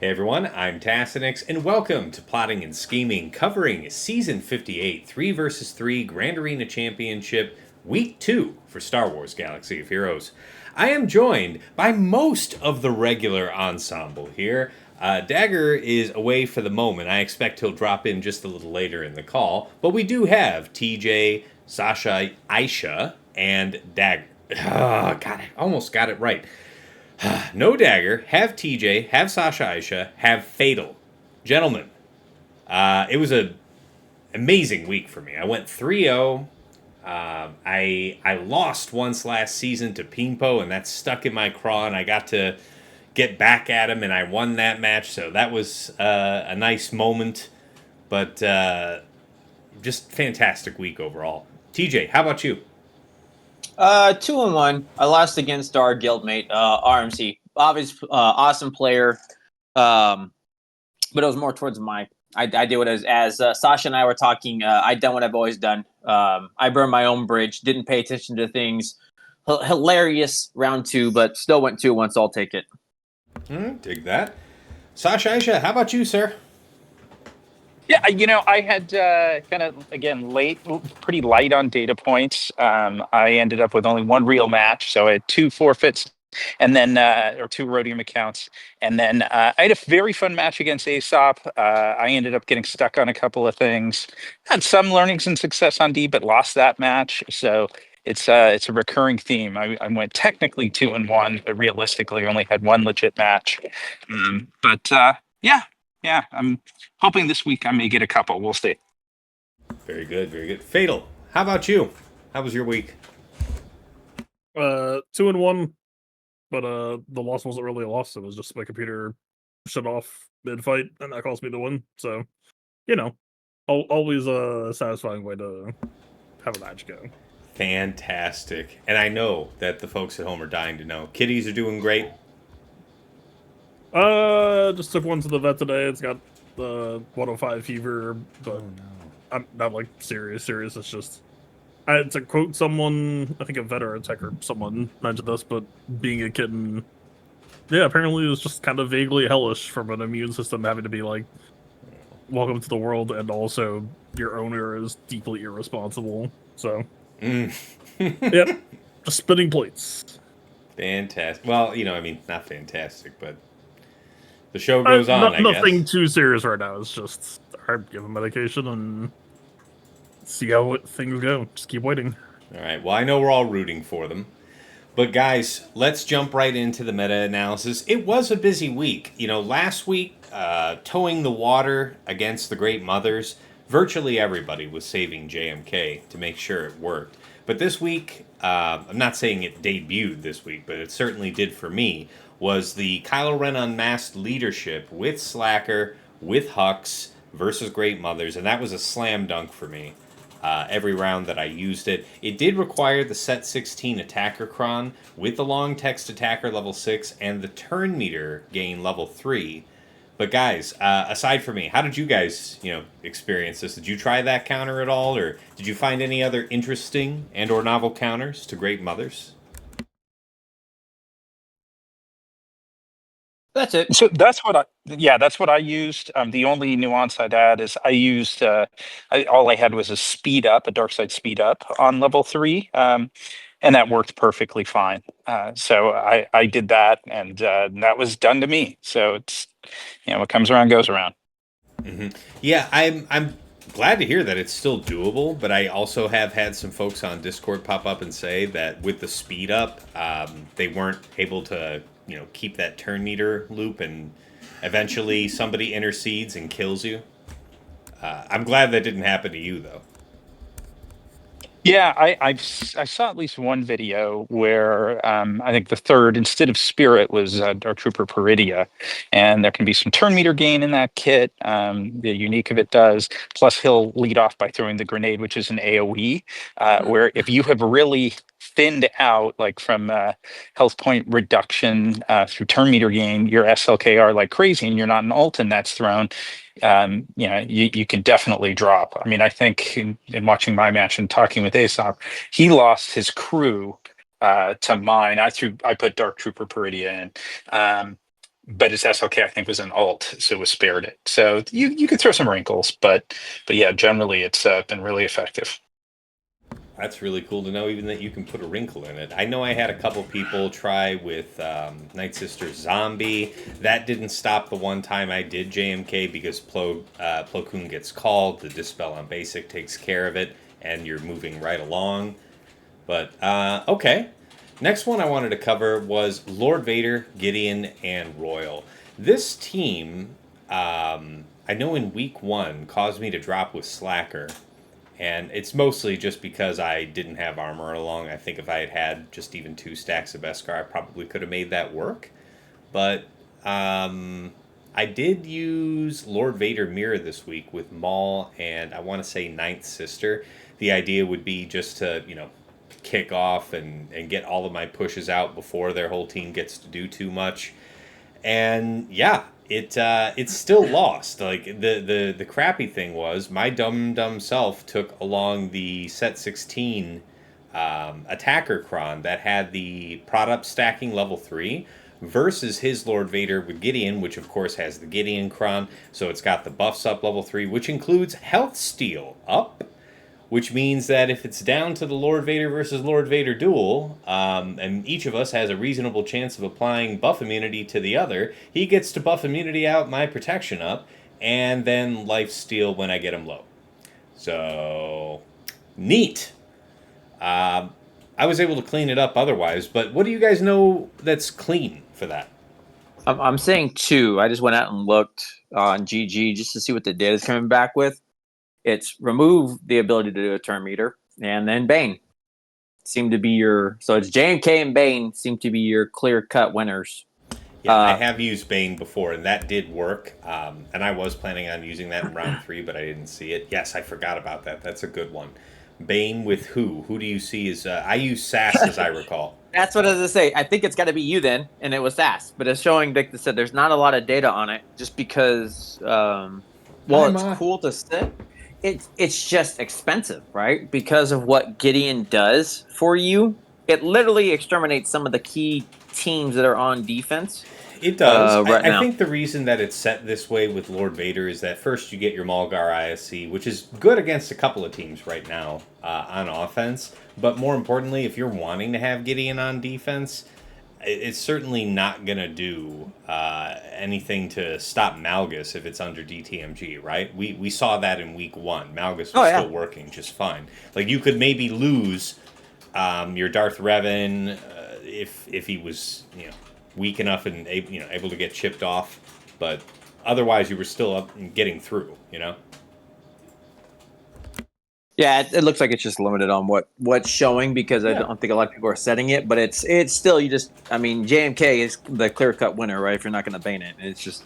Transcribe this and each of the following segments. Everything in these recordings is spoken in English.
Hey everyone, I'm Tassinix, and welcome to Plotting and Scheming, covering Season 58, 3 versus 3 Grand Arena Championship, Week 2 for Star Wars Galaxy of Heroes. I am joined by most of the regular ensemble here. Dagger is away for the moment. I expect he'll drop in just a little later in the call, but we do have TJ, Sasha, Aisha, and Dagger. Oh, God, I almost got it right. No Dagger, have TJ, have Sasha Aisha, have Fatal. Gentlemen, it was an amazing week for me. I went 3-0. I lost once last season to Pimpo, and that stuck in my craw, and I got to get back at him, and I won that match, so that was a nice moment. But just fantastic week overall. TJ, how about you? 2-1. I lost against our guildmate, RMC. Obvious, awesome player. But it was more towards I did what as Sasha and I were talking. I done what I've always done. I burned my own bridge. Didn't pay attention to things. Hilarious round 2, but still went 2-1. So I'll take it. Dig that. Sasha Aisha, how about you, sir? Yeah, I had kind of, again, pretty light on data points. I ended up with only one real match, so I had two forfeits and then, or two Rhodium accounts. And then I had a very fun match against Aesop. I ended up getting stuck on a couple of things. Had some learnings and success on D, but lost that match. So it's a recurring theme. I went technically 2-1, but realistically only had one legit match. But yeah. Yeah, I'm hoping this week I may get a couple. We'll see. Very good, very good. Fatal, how about you? How was your week? 2-1, but the loss wasn't really a loss. It was just my computer shut off mid-fight, and that cost me the win. So, always a satisfying way to have a match go. Fantastic. And I know that the folks at home are dying to know. Kitties are doing great. Just took one to the vet today. It's got the 105 fever, but I'm not like serious. It's just I had to quote someone, I think a vet or a tech or someone mentioned this, but being a kitten, yeah, apparently it was just kind of vaguely hellish from an immune system having to be like, welcome to the world, and also your owner is deeply irresponsible. So, yep, just spinning plates. Fantastic. Well, not fantastic, but the show goes on. Nothing too serious right now. It's just give him medication and see how things go. Just keep waiting. All right. Well, I know we're all rooting for them. But guys, let's jump right into the meta-analysis. It was a busy week. Last week, towing the water against the Great Mothers, virtually everybody was saving JMK to make sure it worked. But this week, I'm not saying it debuted this week, but it certainly did for me, was the Kylo Ren Unmasked leadership with Slacker, with Hux versus Great Mothers, and that was a slam dunk for me. Every round that I used it. It did require the Set 16 Attacker Cron with the Long Text Attacker level 6 and the Turn Meter gain level 3. But guys, aside from me, how did you guys, experience this? Did you try that counter at all, or did you find any other interesting and or novel counters to Great Mothers? That's it. So that's what I used. The only nuance I'd add is I used, all I had was a dark side speed up on level 3. And that worked perfectly fine. So I did that, and that was done to me. So it's, what comes around goes around. Mm-hmm. Yeah, I'm glad to hear that it's still doable, but I also have had some folks on Discord pop up and say that with the speed up, they weren't able to, keep that turn meter loop, and eventually somebody intercedes and kills you. I'm glad that didn't happen to you, though. Yeah, I saw at least one video where I think the third, instead of Spirit, was Dark Trooper Peridia, and there can be some turn meter gain in that kit. The unique of it does. Plus, he'll lead off by throwing the grenade, which is an AOE, where if you have really thinned out, like from health point reduction through turn meter gain, your SLKR like crazy, and you're not an ult and that's thrown. You can definitely drop. I mean, I think in watching my match and talking with Aesop, he lost his crew to mine. I put Dark Trooper Peridia in. but his SLK I think was an alt, so it was spared it. So you could throw some wrinkles, but yeah, generally it's been really effective. That's really cool to know, even that you can put a wrinkle in it. I know I had a couple people try with Night Sister Zombie. That didn't stop the one time I did JMK because Plo Koon gets called. The Dispel on Basic takes care of it, and you're moving right along. But, okay. Next one I wanted to cover was Lord Vader, Gideon, and Royal. This team, I know in week 1, caused me to drop with Slacker. And it's mostly just because I didn't have armor along. I think if I had had just even 2 stacks of Beskar, I probably could have made that work. But I did use Lord Vader Mirror this week with Maul and I want to say Ninth Sister. The idea would be just to, kick off and get all of my pushes out before their whole team gets to do too much. And yeah, it's still lost. Like the crappy thing was my dumb self took along the set 16 attacker cron that had the product stacking level 3 versus his Lord Vader with Gideon, which of course has the Gideon cron, so it's got the buffs up level 3, which includes health steal up, which means that if it's down to the Lord Vader versus Lord Vader duel, and each of us has a reasonable chance of applying buff immunity to the other, he gets to buff immunity out my protection up, and then life steal when I get him low. So, neat. I was able to clean it up otherwise, but what do you guys know that's clean for that? I'm saying 2. I just went out and looked on GG just to see what the data is coming back with. It's remove the ability to do a turn meter, and then Bane seem to be your. So it's JMK and Bane seem to be your clear cut winners. Yeah, I have used Bane before, and that did work. And I was planning on using that in round 3, but I didn't see it. Yes, I forgot about that. That's a good one. Bane with who? Who do you see as... I use Sass, as I recall. That's what I was going to say. I think it's got to be you then, and it was Sass. But it's showing, Dick said, there's not a lot of data on it, just because, it's cool to sit. It's just expensive, right? Because of what Gideon does for you. It literally exterminates some of the key teams that are on defense. It does. Now. I think the reason that it's set this way with Lord Vader is that first you get your Malgar ISC, which is good against a couple of teams right now on offense. But more importantly, if you're wanting to have Gideon on defense, it's certainly not going to do anything to stop Malgus if it's under DTMG, right? We saw that in week 1. Malgus was still working just fine. Like, you could maybe lose your Darth Revan if he was, weak enough and able to get chipped off, but otherwise you were still up and getting through. Yeah, it looks like it's just limited on what's showing because I don't think a lot of people are setting it, but it's still JMK is the clear cut winner, right? If you're not going to bane it, it's just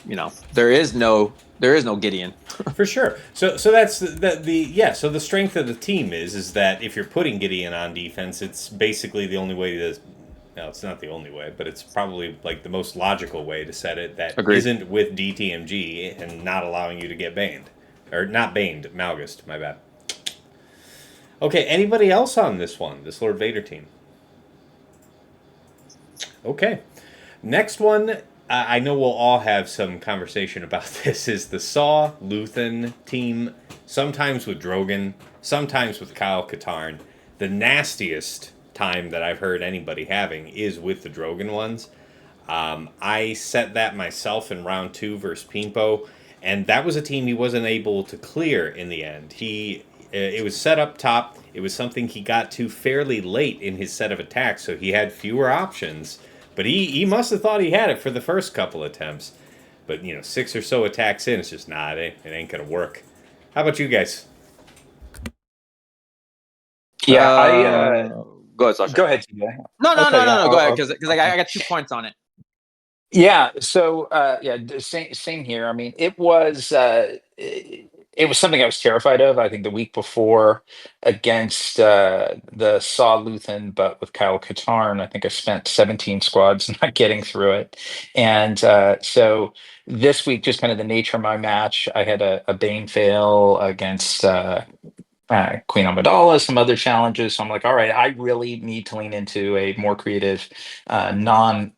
there is no Gideon for sure. So that's so the strength of the team is that if you're putting Gideon on defense, it's basically the only way to. No, it's not the only way, but it's probably like the most logical way to set it that isn't with DTMG and not allowing you to get banned. Or not banned, Malgus, my bad. Okay, anybody else on this one? This Lord Vader team? Okay. Next one, I know we'll all have some conversation about this, is the Saw Luthen team. Sometimes with Drogon, sometimes with Kyle Katarn. The nastiest time that I've heard anybody having is with the Drogon ones. I set that myself in round 2 versus Pimpo, and that was a team he wasn't able to clear in the end. It was set up top. It was something he got to fairly late in his set of attacks, so he had fewer options. But he must have thought he had it for the first couple attempts. But 6 or so attacks in, it's just it ain't gonna work. How about you guys? Yeah, go ahead, Sasha. Go ahead, TJ. No. Go ahead, because I got 2 points on it. Yeah. So same here. I mean, it was something I was terrified of. I think the week before against the Saw Luthen, but with Kyle Katarn, I think I spent 17 squads not getting through it. And so this week, just kind of the nature of my match, I had a Bane fail against Queen Amidala, some other challenges. So I'm like, all right, I really need to lean into a more creative, non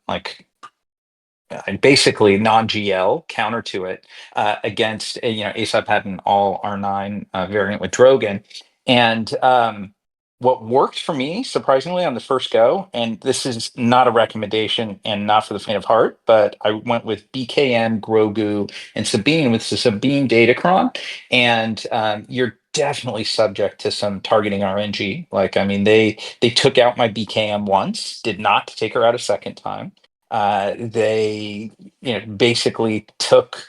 basically non-GL counter to it against ASAP had an all R9 variant with Drogon, and what worked for me surprisingly on the first go, and this is not a recommendation and not for the faint of heart, but I went with BKM, Grogu, and Sabine with the Sabine Datacron, and you're definitely subject to some targeting RNG. Like, I mean, they took out my BKM once, did not take her out a second time. They basically took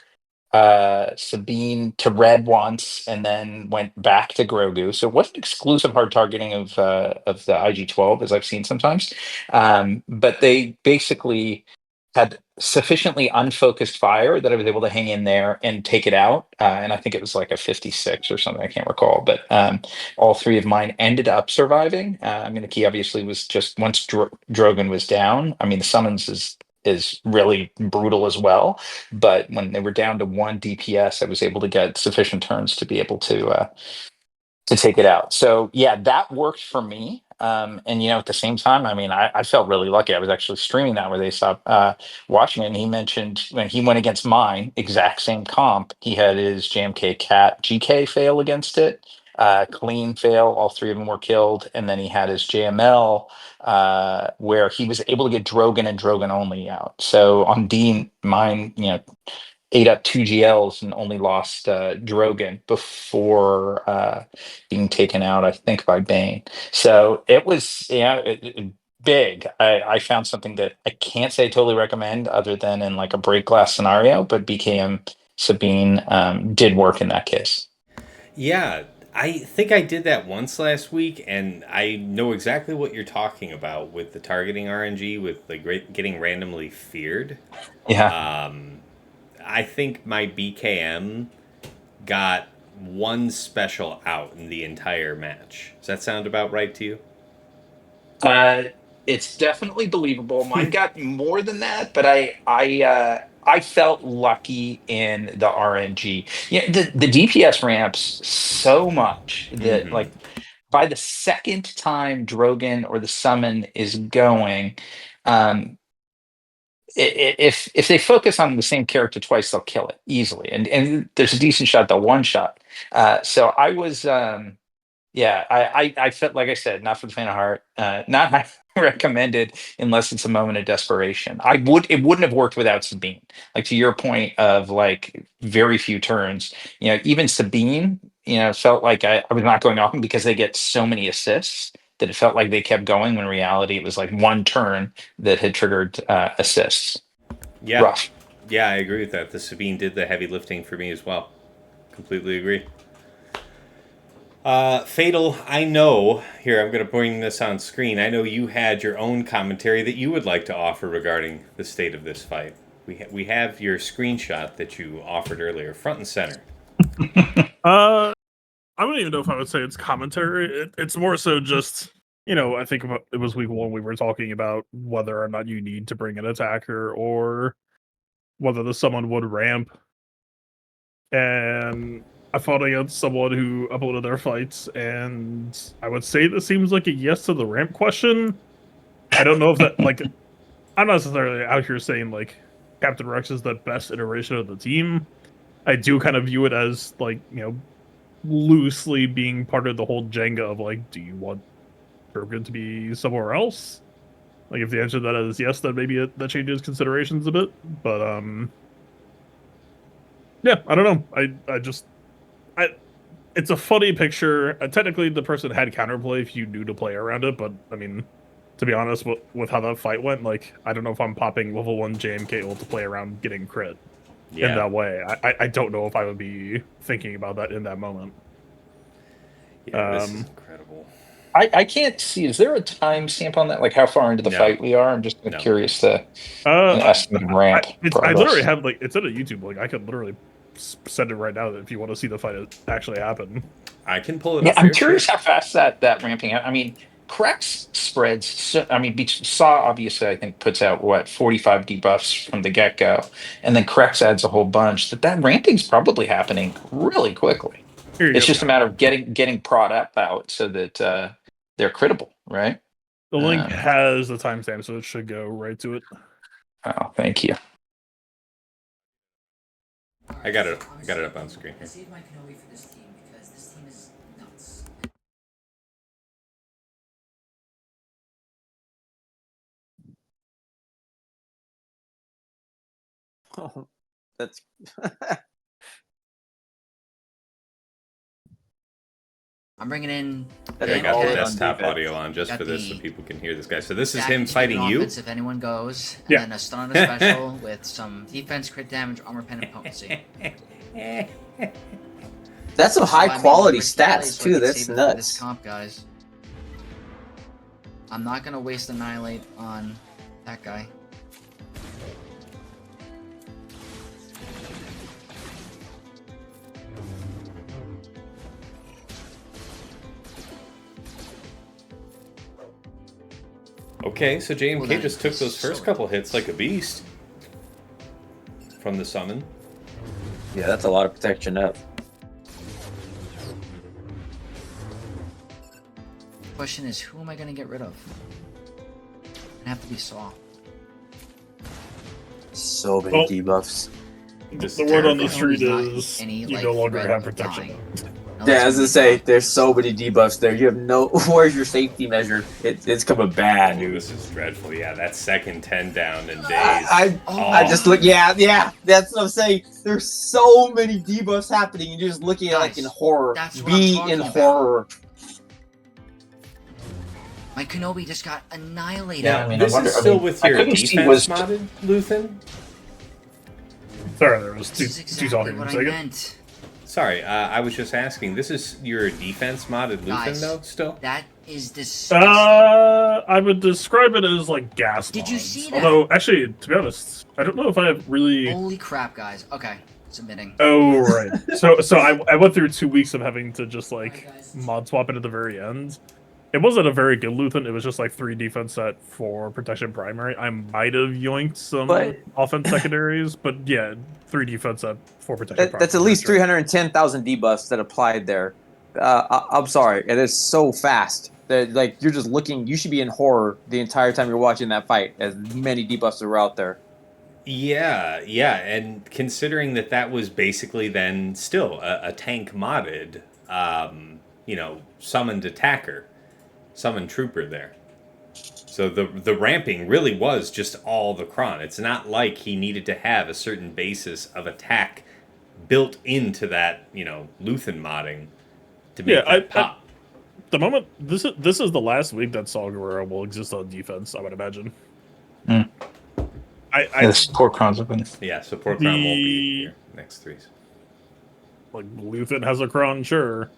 Sabine to red once and then went back to Grogu. So it wasn't exclusive hard targeting of the IG-12 as I've seen sometimes. But they basically had sufficiently unfocused fire that I was able to hang in there and take it out. And I think it was like a 56 or something, I can't recall. But all three of mine ended up surviving. I mean, the key obviously was just once Drogon was down. I mean, the summons is really brutal as well. But when they were down to 1 DPS, I was able to get sufficient turns to be able to take it out. So yeah, that worked for me. And at the same time, I mean, I felt really lucky. I was actually streaming that where they stopped watching it. And he mentioned when he went against mine, exact same comp, he had his JMK Cat GK fail against it. Clean fail, all three of them were killed, and then he had his JML where he was able to get Drogon and Drogon only out. So on Dean, mine, ate up 2 GLs and only lost Drogon before being taken out, I think, by Bane. So it was, big. I found something that I can't say I totally recommend other than in like a break glass scenario, but BKM Sabine did work in that case. Yeah, I think I did that once last week, and I know exactly what you're talking about with the targeting RNG, with the getting randomly feared. Yeah. I think my BKM got one special out in the entire match. Does that sound about right to you? Uh, it's definitely believable. Mine got more than that, but I felt lucky in the RNG. Yeah, the DPS ramps so much that Mm-hmm. like by the second time Drogon or the summon is going, um, if they focus on the same character twice, they'll kill it easily, and there's a decent shot they'll one shot. So I was. Yeah, I felt like I said, not for the faint of heart, not highly recommended unless it's a moment of desperation. It wouldn't have worked without Sabine. Like to your point of like very few turns, even Sabine, felt like I was not going off them because they get so many assists that it felt like they kept going when in reality it was like one turn that had triggered assists. Yeah, Rough. yeah, I agree with that. The Sabine did the heavy lifting for me as well. Completely agree. Fatal, I know, here, I'm going to bring this on screen. I know you had your own commentary that you would like to offer regarding the state of this fight. We have your screenshot that you offered earlier, front and center. I wouldn't even know if I would say it's commentary. It's more so just, I think it was week 1 we were talking about whether or not you need to bring an attacker or whether the someone would ramp. And I fought against someone who uploaded their fights, and I would say this seems like a yes to the ramp question. I don't know if that, like, I'm not necessarily out here saying, like, Captain Rex is the best iteration of the team. I do kind of view it as, like, loosely being part of the whole Jenga of, like, do you want Drogon to be somewhere else? Like, if the answer to that is yes, then maybe that changes considerations a bit. But, yeah, I don't know. It's a funny picture. Technically, the person had counterplay if you knew to play around it, but I mean, to be honest, with how that fight went, like, I don't know if I'm popping level 1 JMK ult to play around getting crit in that way. I don't know if I would be thinking about that in that moment. Yeah, this is incredible. I can't see. Is there a time stamp on that? Like how far into the fight we are? I'm just curious to an estimate of ramp progress. I literally have it's in a YouTube. Like I could literally send it right now if you want to see the fight actually happen. I can pull it Yeah, up. I'm curious how fast that ramping. I mean, Krex spreads. So, I mean, Saw obviously I think puts out what 45 debuffs from the get go, and then Krex adds a whole bunch. That ramping's probably happening really quickly. It's just a matter of getting prod up out so that they're crittable, right? The link has the timestamp, so it should go right to it. Oh, thank you. I got it up on screen I here. saved my Kenobi for this team because this team is nuts. Oh, that's I'm bringing in. That I ain't got all the in on desktop defense. audio on just Got for this so the people can hear this guy. So this is Stack him and fighting Stupid you? offense if anyone goes, and Yeah. then a stun on a special with some defense, crit damage, armor pen, and potency. That's some So I high made quality risky plays stats so I too. could That's save it for this nuts. comp, guys. I'm not gonna waste Annihilate on that guy. Okay, so JMK Well, that just took is those first so couple hits like a beast from the summon. Yeah, that's a lot of protection up. Question is, who am I gonna get rid of? I have to be Saw. So many Oh. debuffs. This The is word on the terrifying. street Not is any, you like, no longer threat have of protection. dying. Now Yeah, let's as I move say, on. there's so many debuffs there. You have no. Where's your safety measure? It's coming bad, Oh, dude. this is dreadful. Yeah, that second 10 down in days. I just look. Yeah. That's what I'm saying. There's so many debuffs happening, and you're just looking at like in Guys, horror. that's what I'm Be talking in about. horror. My Kenobi just got annihilated. Yeah, Now, I mean, this I wonder- is still I mean, with I your couldn't see defense was- modded, Luthen? Sorry, there was two This is talking exactly in a what I second. meant. Sorry, I was just asking. This is your defense modded Luthen, Guys. though, still? That is disgusting. I would describe it as like gas Did you mods. see that? Although, actually, to be honest, I don't know if I have really. Holy crap, guys. Okay, submitting. Oh right. So I went through 2 weeks of having to just like mod swap it at the very end. It wasn't a very good Luthen. It was just like 3 defense set for protection primary. I might have yoinked some But- offense secondaries, but yeah, 3 defense set for protection primary. That's at least sure. 310,000 debuffs that applied there. I'm sorry, it is so fast. That like you're just looking. You should be in horror the entire time you're watching that fight. As many debuffs are out there. Yeah, and considering that was basically then still a tank modded, summoned attacker, summoned trooper there. So the ramping really was just all the Kron. It's not like he needed to have a certain basis of attack built into that, Luthen modding to make that pop. The moment this is the last week that Saw Gerrera will exist on defense, I would imagine. Mm. I the support crowns have been. Yeah, so poor Kron won't be here next threes. like Luthen has a Kron, sure.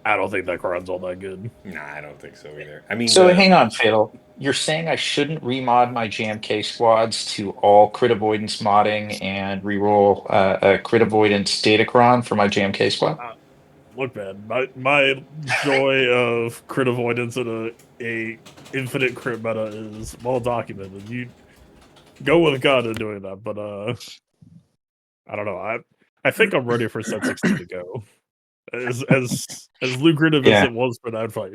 I don't think that Kron's all that good. Nah, I don't think so either. I mean, So hang on, Fatal. You're saying I shouldn't remod my JMK squads to all crit avoidance modding and reroll a crit avoidance datacron for my JMK squad? Look, man, my joy of crit avoidance in a infinite crit meta is well documented. You go with God in doing that, but I don't know. I think I'm ready for set 16 to go. As lucrative as Yeah. it was for that fight.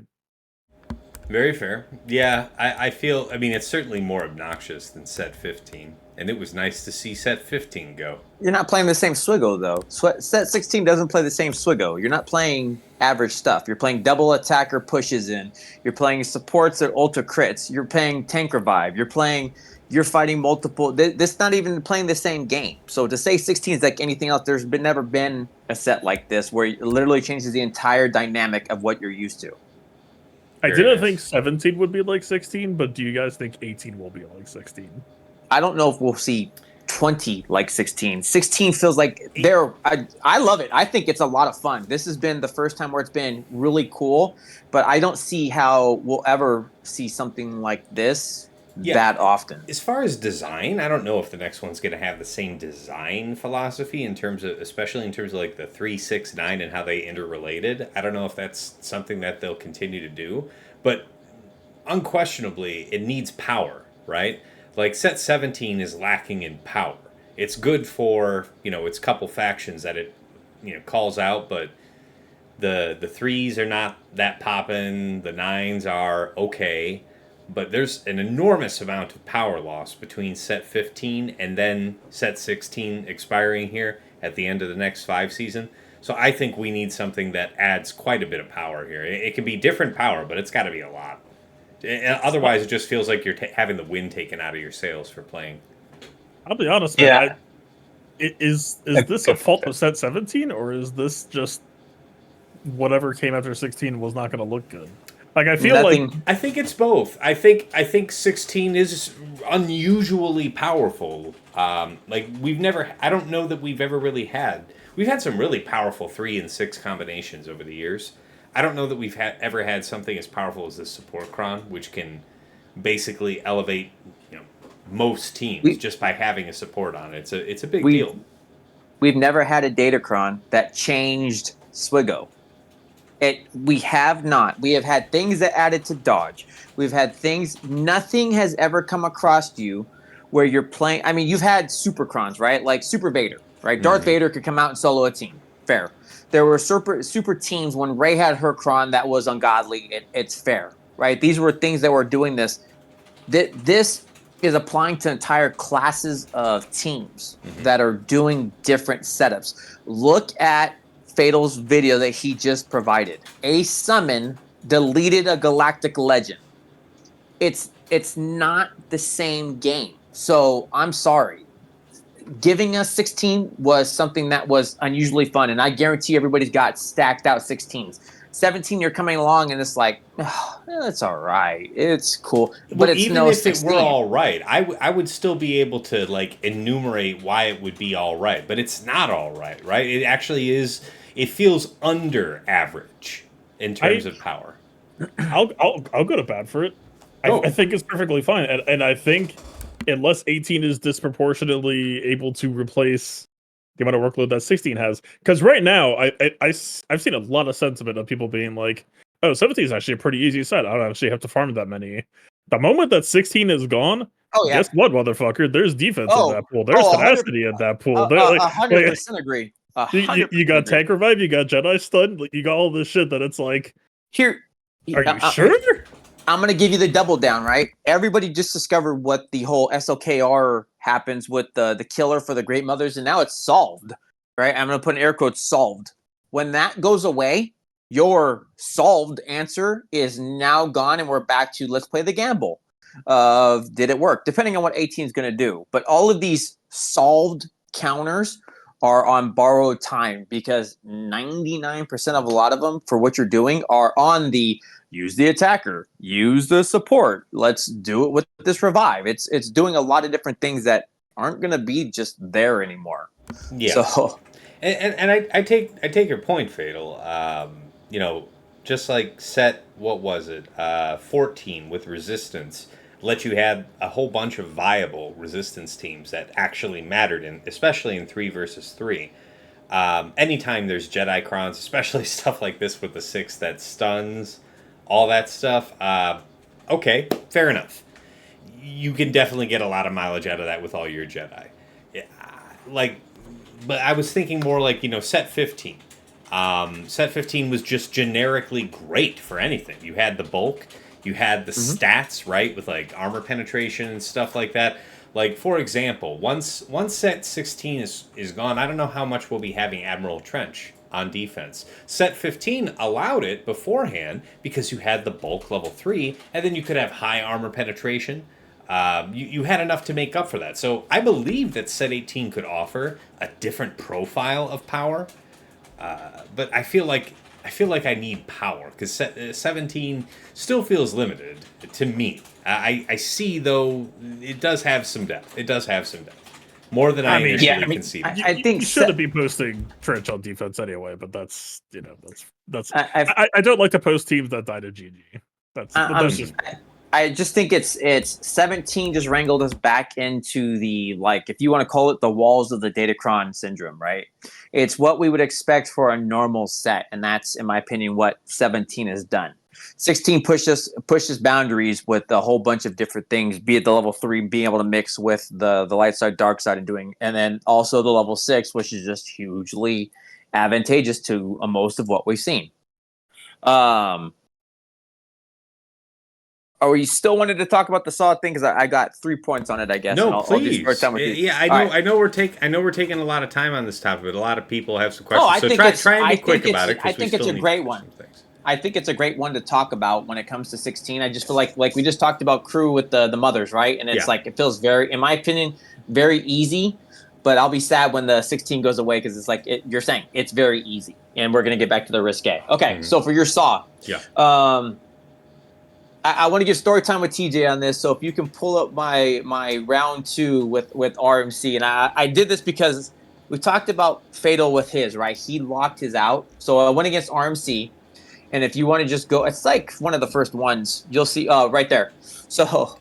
Very fair. Yeah, I feel, it's certainly more obnoxious than set 15. And it was nice to see set 15 go. You're not playing the same Swiggo though. Set 16 doesn't play the same Swiggo. You're not playing average stuff. You're playing double attacker pushes in. You're playing supports or ultra crits. You're playing tank revive. You're fighting multiple. This not even playing the same game. So to say 16 is like anything else, there's never been a set like this where it literally changes the entire dynamic of what you're used to. I Very didn't nice. think 17 would be like 16, but do you guys think 18 will be like 16? I don't know if we'll see 20 like 16. 16 feels like I love it. I think it's a lot of fun. This has been the first time where it's been really cool, but I don't see how we'll ever see something like this that often. As far as design, I don't know if the next one's going to have the same design philosophy especially in terms of like the 3, 6, 9 and how they interrelated. I don't know if that's something that they'll continue to do, but unquestionably it needs power, right? Like set 17 is lacking in power. It's good for, its couple factions that it, calls out, but the 3s are not that poppin', the 9s are okay. But there's an enormous amount of power loss between set 15 and then set 16 expiring here at the end of the next 5 season. So I think we need something that adds quite a bit of power here. It can be different power, but it's got to be a lot. Otherwise, it just feels like you're having the wind taken out of your sails for playing. I'll be honest, man. Is this a fault of set 17, or is this just whatever came after 16 was not going to look good? Like, I feel like I think it's both. I think 16 is unusually powerful. Like I don't know that we've ever really had. We've had some really powerful 3 and 6 combinations over the years. I don't know that we've ever had something as powerful as this support cron, which can basically elevate most teams just by having a support on it. It's a big deal. We've never had a Datacron that changed Swigo. We have not. We have had things that added to dodge. We've had things. Nothing has ever come across you where you're playing. I mean, you've had Supercrons, right? Like Super Vader, right? Darth Vader could come out and solo a team. Fair. There were super teams when Rey had her cron that was ungodly. It's fair, right? These were things that were doing this. This is applying to entire classes of teams that are doing different setups. Look at Fatal's video that he just provided. A summon deleted a galactic legend. It's not the same game. So I'm sorry. Giving us 16 was something that was unusually fun, and I guarantee everybody's got stacked out 16s. 17, you're coming along, and it's like, oh, it's all right, it's cool, but it's even no if 16. it were all right, I would still be able to like enumerate why it would be all right, but it's not all right, right? It actually is. It feels under average in terms of power. I'll go to bat for it. I think it's perfectly fine, and I think unless 18 is disproportionately able to replace the amount of workload that 16 has, because right now I've seen a lot of sentiment of people being like, "Oh, 17 is actually a pretty easy set. I don't actually have to farm that many." The moment that 16 is gone, guess what, motherfucker? There's defense in that pool. There's tenacity in that pool. 100% agree. You got tank revive, you got Jedi stun, you got all this shit that it's like. Here, are you sure? I'm going to give you the double down, right? Everybody just discovered what the whole SOKR happens with the killer for the Great Mothers, and now it's solved, right? I'm going to put in air quotes, solved. When that goes away, your solved answer is now gone, and we're back to let's play the gamble of did it work, depending on what 18 is going to do. But all of these solved counters are on borrowed time because 99% of a lot of them for what you're doing are on the use the attacker, use the support. Let's do it with this revive. It's doing a lot of different things that aren't going to be just there anymore. Yeah. So, and I take your point, Fatal. Just like set, what was it, 14 with resistance, let you have a whole bunch of viable resistance teams that actually mattered, especially in 3 versus 3. Anytime there's Jedi crons, especially stuff like this with the 6 that stuns, all that stuff, okay, fair enough. You can definitely get a lot of mileage out of that with all your Jedi. But I was thinking more like, set 15. Set 15 was just generically great for anything. You had the bulk, you had the stats, right, with like armor penetration and stuff like that. Like, for example, once set 16 is gone, I don't know how much we'll be having Admiral Trench on defense. Set 15 allowed it beforehand because you had the bulk level 3, and then you could have high armor penetration. You had enough to make up for that. So I believe that set 18 could offer a different profile of power. But I feel like I need power because 17 still feels limited to me. I see, though, it does have some depth. It does have some depth. More than I initially conceded. I think you shouldn't be posting Trench on defense anyway, but that's I don't like to post teams that died at GG. That's just. I just think it's 17 just wrangled us back into the, like, if you want to call it the walls of the Datacron syndrome, right? It's what we would expect for a normal set, and that's, in my opinion, what 17 has done. 16 pushes boundaries with a whole bunch of different things, be it the level 3 being able to mix with the light side, dark side, and then also the level 6, which is just hugely advantageous to most of what we've seen. Oh, you still wanted to talk about the Saw thing? Because I got 3 points on it, I guess. No, and I'll do please. story time with you. Yeah, I know. I know we're taking a lot of time on this topic, but a lot of people have some questions. I So think try and be quick about it. I think it's a great one. I think it's a great one to talk about when it comes to 16. I just feel like we just talked about crew with the mothers, right? And it's like it feels very, in my opinion, very easy. But I'll be sad when the 16 goes away because it's like you're saying it's very easy, and we're gonna get back to the risque. Okay, so for your Saw, I want to give story time with TJ on this. So if you can pull up my round 2 with RMC, and I did this because we talked about Fatal with his, right? He locked his out. So I went against RMC. And if you want to just go, it's like one of the first ones. You'll see right there. So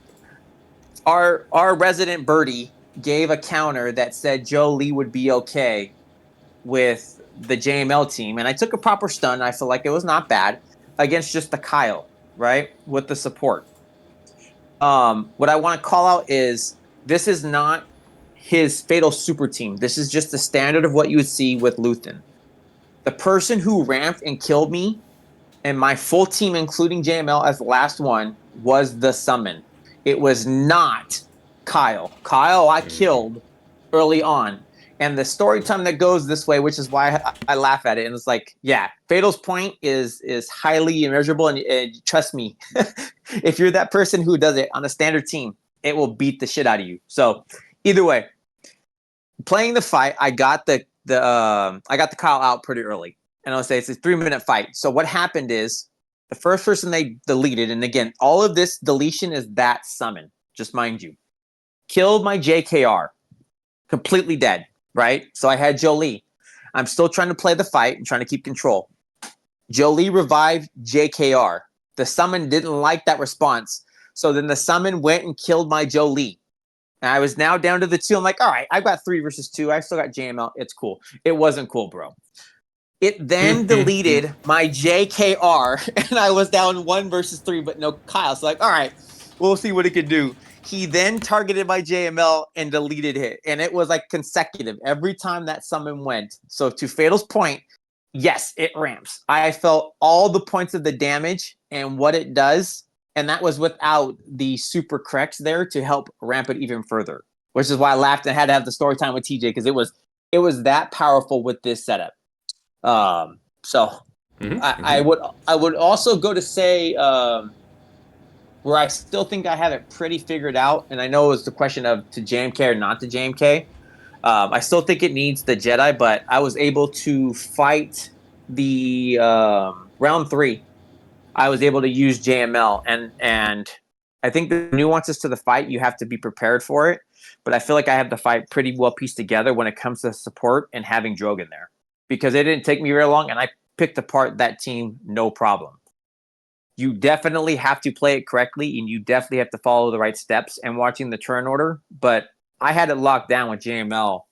our resident birdie gave a counter that said Joe Lee would be okay with the JML team. And I took a proper stun. I feel like it was not bad against just the Kyle, right? With the support. What I want to call out is this is not his Fatal Super Team. This is just the standard of what you would see with Luthen. The person who ramped and killed me and my full team, including JML as the last one, was the summon. It was not Kyle. Kyle I killed early on. And the story time that goes this way, which is why I laugh at it, and it's like, yeah, Fatal's point is highly immeasurable, and trust me, if you're that person who does it on a standard team, it will beat the shit out of you. So either way, playing the fight, I got the Kyle out pretty early. And I'll say it's a 3-minute fight. So what happened is the first person they deleted, and again, all of this deletion is that summon, just mind you, killed my JKR, completely dead, right? So I had Jolie. I'm still trying to play the fight and trying to keep control. Jolie revived JKR. The summon didn't like that response. So then the summon went and killed my Jolie. And I was now down to the 2. I'm like, all right, I've got 3 versus 2. I still got JML. It's cool. It wasn't cool, bro. It then deleted my JKR, and I was down 1 versus 3, but no Kyle. So like, all right, we'll see what it can do. He then targeted my JML and deleted it, and it was like consecutive every time that summon went. So to Fatal's point, yes, it ramps. I felt all the points of the damage and what it does, and that was without the super corrects there to help ramp it even further. Which is why I laughed and had to have the story time with TJ because it was that powerful with this setup. I would also go to say where I still think I have it pretty figured out, and I know it's the question of to JMK or not to JMK. I still think it needs the Jedi, but I was able to fight the round 3. I was able to use JML, and I think the nuances to the fight you have to be prepared for it. But I feel like I have the fight pretty well pieced together when it comes to support and having Drogon there. Because it didn't take me very long, and I picked apart that team no problem. You definitely have to play it correctly, and you definitely have to follow the right steps and watching the turn order. But I had it locked down with JML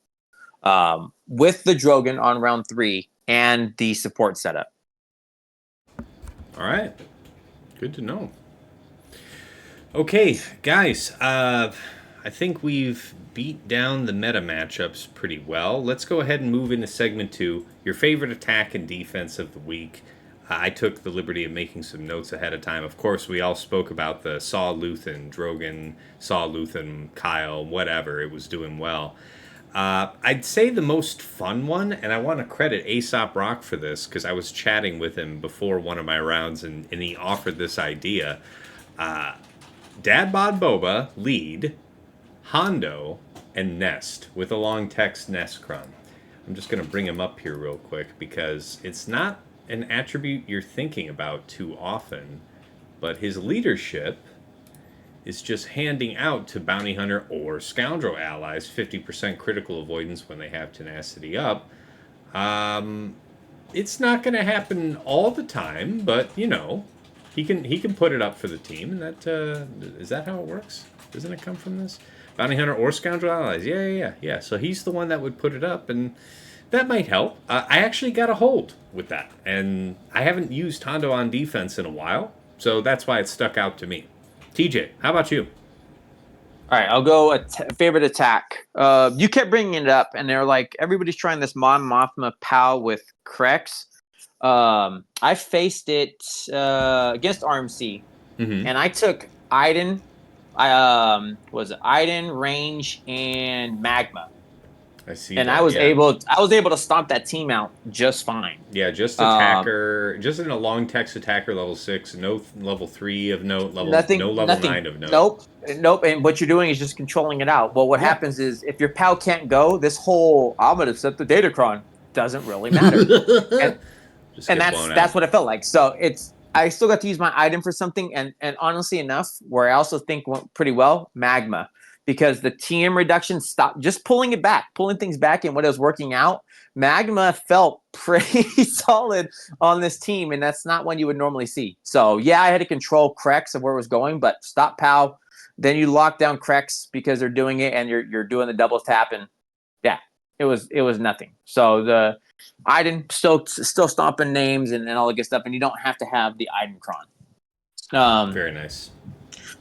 with the Drogon on round 3 and the support setup. All right. Good to know. Okay, guys. I think we've beat down the meta matchups pretty well. Let's go ahead and move into segment 2. Your favorite attack and defense of the week. I took the liberty of making some notes ahead of time. Of course, we all spoke about the Saw Luthen, Drogon, Saw Luthen, Kyle, whatever. It was doing well. I'd say the most fun one, and I want to credit Aesop Rock for this because I was chatting with him before one of my rounds, and he offered this idea. Dad Bod Boba, lead, Hondo, and Nest with a long text Nest Crumb. I'm just going to bring him up here real quick because it's not an attribute you're thinking about too often, but his leadership is just handing out to bounty hunter or scoundrel allies 50% critical avoidance when they have tenacity up. It's not going to happen all the time, but you know, he can put it up for the team, and that is that how it works? Doesn't it come from this? Bounty hunter or scoundrel allies. Yeah. So he's the one that would put it up, and that might help. I actually got a hold with that, and I haven't used Hondo on defense in a while, so that's why it stuck out to me. TJ, how about you? All right, I'll go favorite attack. You kept bringing it up, and they're like, everybody's trying this Mon Mothma POW with Krex. I faced it against RMC. Mhm. and I took Iden. Was it Iden, Range, and Magma, I see and that. Yeah. I was able to stomp that team out just fine. Yeah, just Um, attacker, just in a long text attacker level 6, no level 3 of note, no level nothing. 9 of note. Nope. And what you're doing is just controlling it out. Well, what Yeah. happens is if your pal can't go, this whole I'm gonna set the datacron doesn't really matter, and Just and get that's blown that's out. what it felt like. So it's I still got to use my item for something, and honestly enough, where I also think went pretty well, Magma, because the TM reduction stopped just pulling things back, and what it was working out. Magma felt pretty solid on this team, and that's not one you would normally see. So yeah, I had to control Krex of where it was going, but stop POW. Then you lock down Krex because they're doing it, and you're doing the double tap, and yeah, it was nothing. So the Iden still stomping names and all the good stuff, and you don't have to have the Iden cron. Very nice.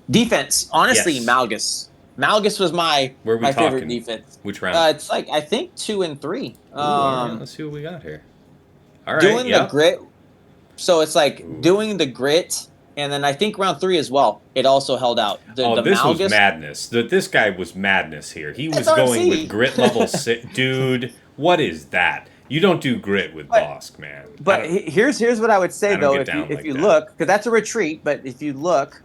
Defense, honestly, Yes. Malgus. Malgus was my Where are we my favorite talking? defense. Which round? It's like I think 2 and 3. Ooh, all right. Let's see what we got here. All right. Doing the Yep. grit. So it's like Ooh. doing the grit, and then I think round 3 as well. It also held out. The This was Malgus. madness. This guy was madness here. He was That's going RC. with grit level 6. Dude, what is that? You don't do grit with But- Bosk, man. But here's what I would say I don't though, get if down you like you that. look, because that's a retreat, but if you look,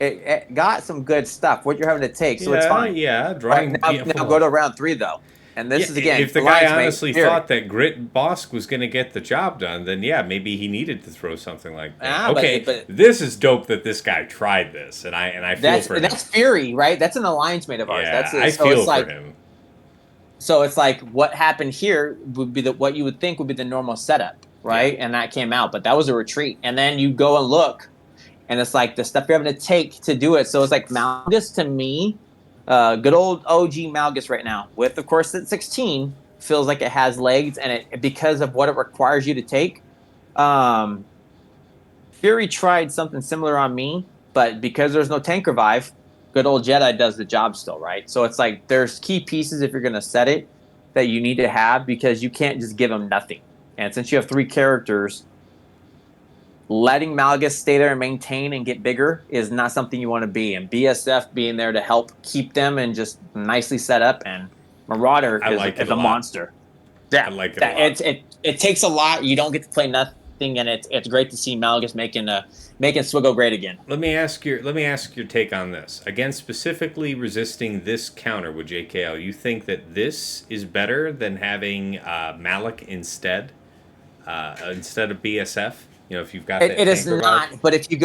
it got some good stuff. What you're having to take, so it's fine. Yeah, Right, drawing. now go to round 3 though, and this is again. If the guy Alliance Mate, honestly Fury. thought that Grit Bosk was going to get the job done, then yeah, maybe he needed to throw something like that. Okay, but this is dope that this guy tried this, and I feel for him. that's Fury, right? That's an alliance mate of ours. Yeah, That's I so feel it's for like, him. So it's like what happened here would be what you would think would be the normal setup, right? Yeah. And that came out, but that was a retreat. And then you go and look, and it's like the stuff you're having to take to do it. So it's like Malgus to me, good old OG Malgus right now, with of course at 16, feels like it has legs, and it because of what it requires you to take. Fury tried something similar on me, but because there's no tank revive, good old Jedi does the job still, right? So it's like there's key pieces if you're going to set it that you need to have because you can't just give them nothing. And since you have 3 characters, letting Malgus stay there and maintain and get bigger is not something you want to be. And BSF being there to help keep them and just nicely set up, and Marauder is a monster. Yeah, I like it a lot. It takes a lot. You don't get to play nothing, and it's great to see Malgus making Swiggle great again. Let me ask your take on this. Again, specifically resisting this counter with JKL, you think that this is better than having Malik instead of BSF? You know, if you've got that It is tank not. revive? But if you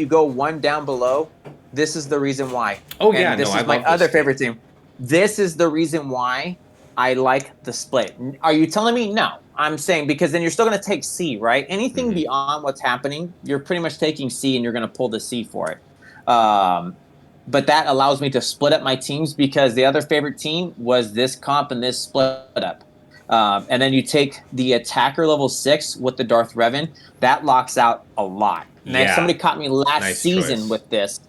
go one down below, this is the reason why. Oh yeah, and this no, is I my love this other team. favorite team. This is the reason why I like the split. Are you telling me no? I'm saying because then you're still going to take C, right? Anything beyond what's happening, you're pretty much taking C, and you're going to pull the C for it. But that allows me to split up my teams because the other favorite team was this comp and this split up. And then you take the attacker level 6 with the Darth Revan. That locks out a lot. Now, Yeah. somebody caught me last Nice season choice. with this.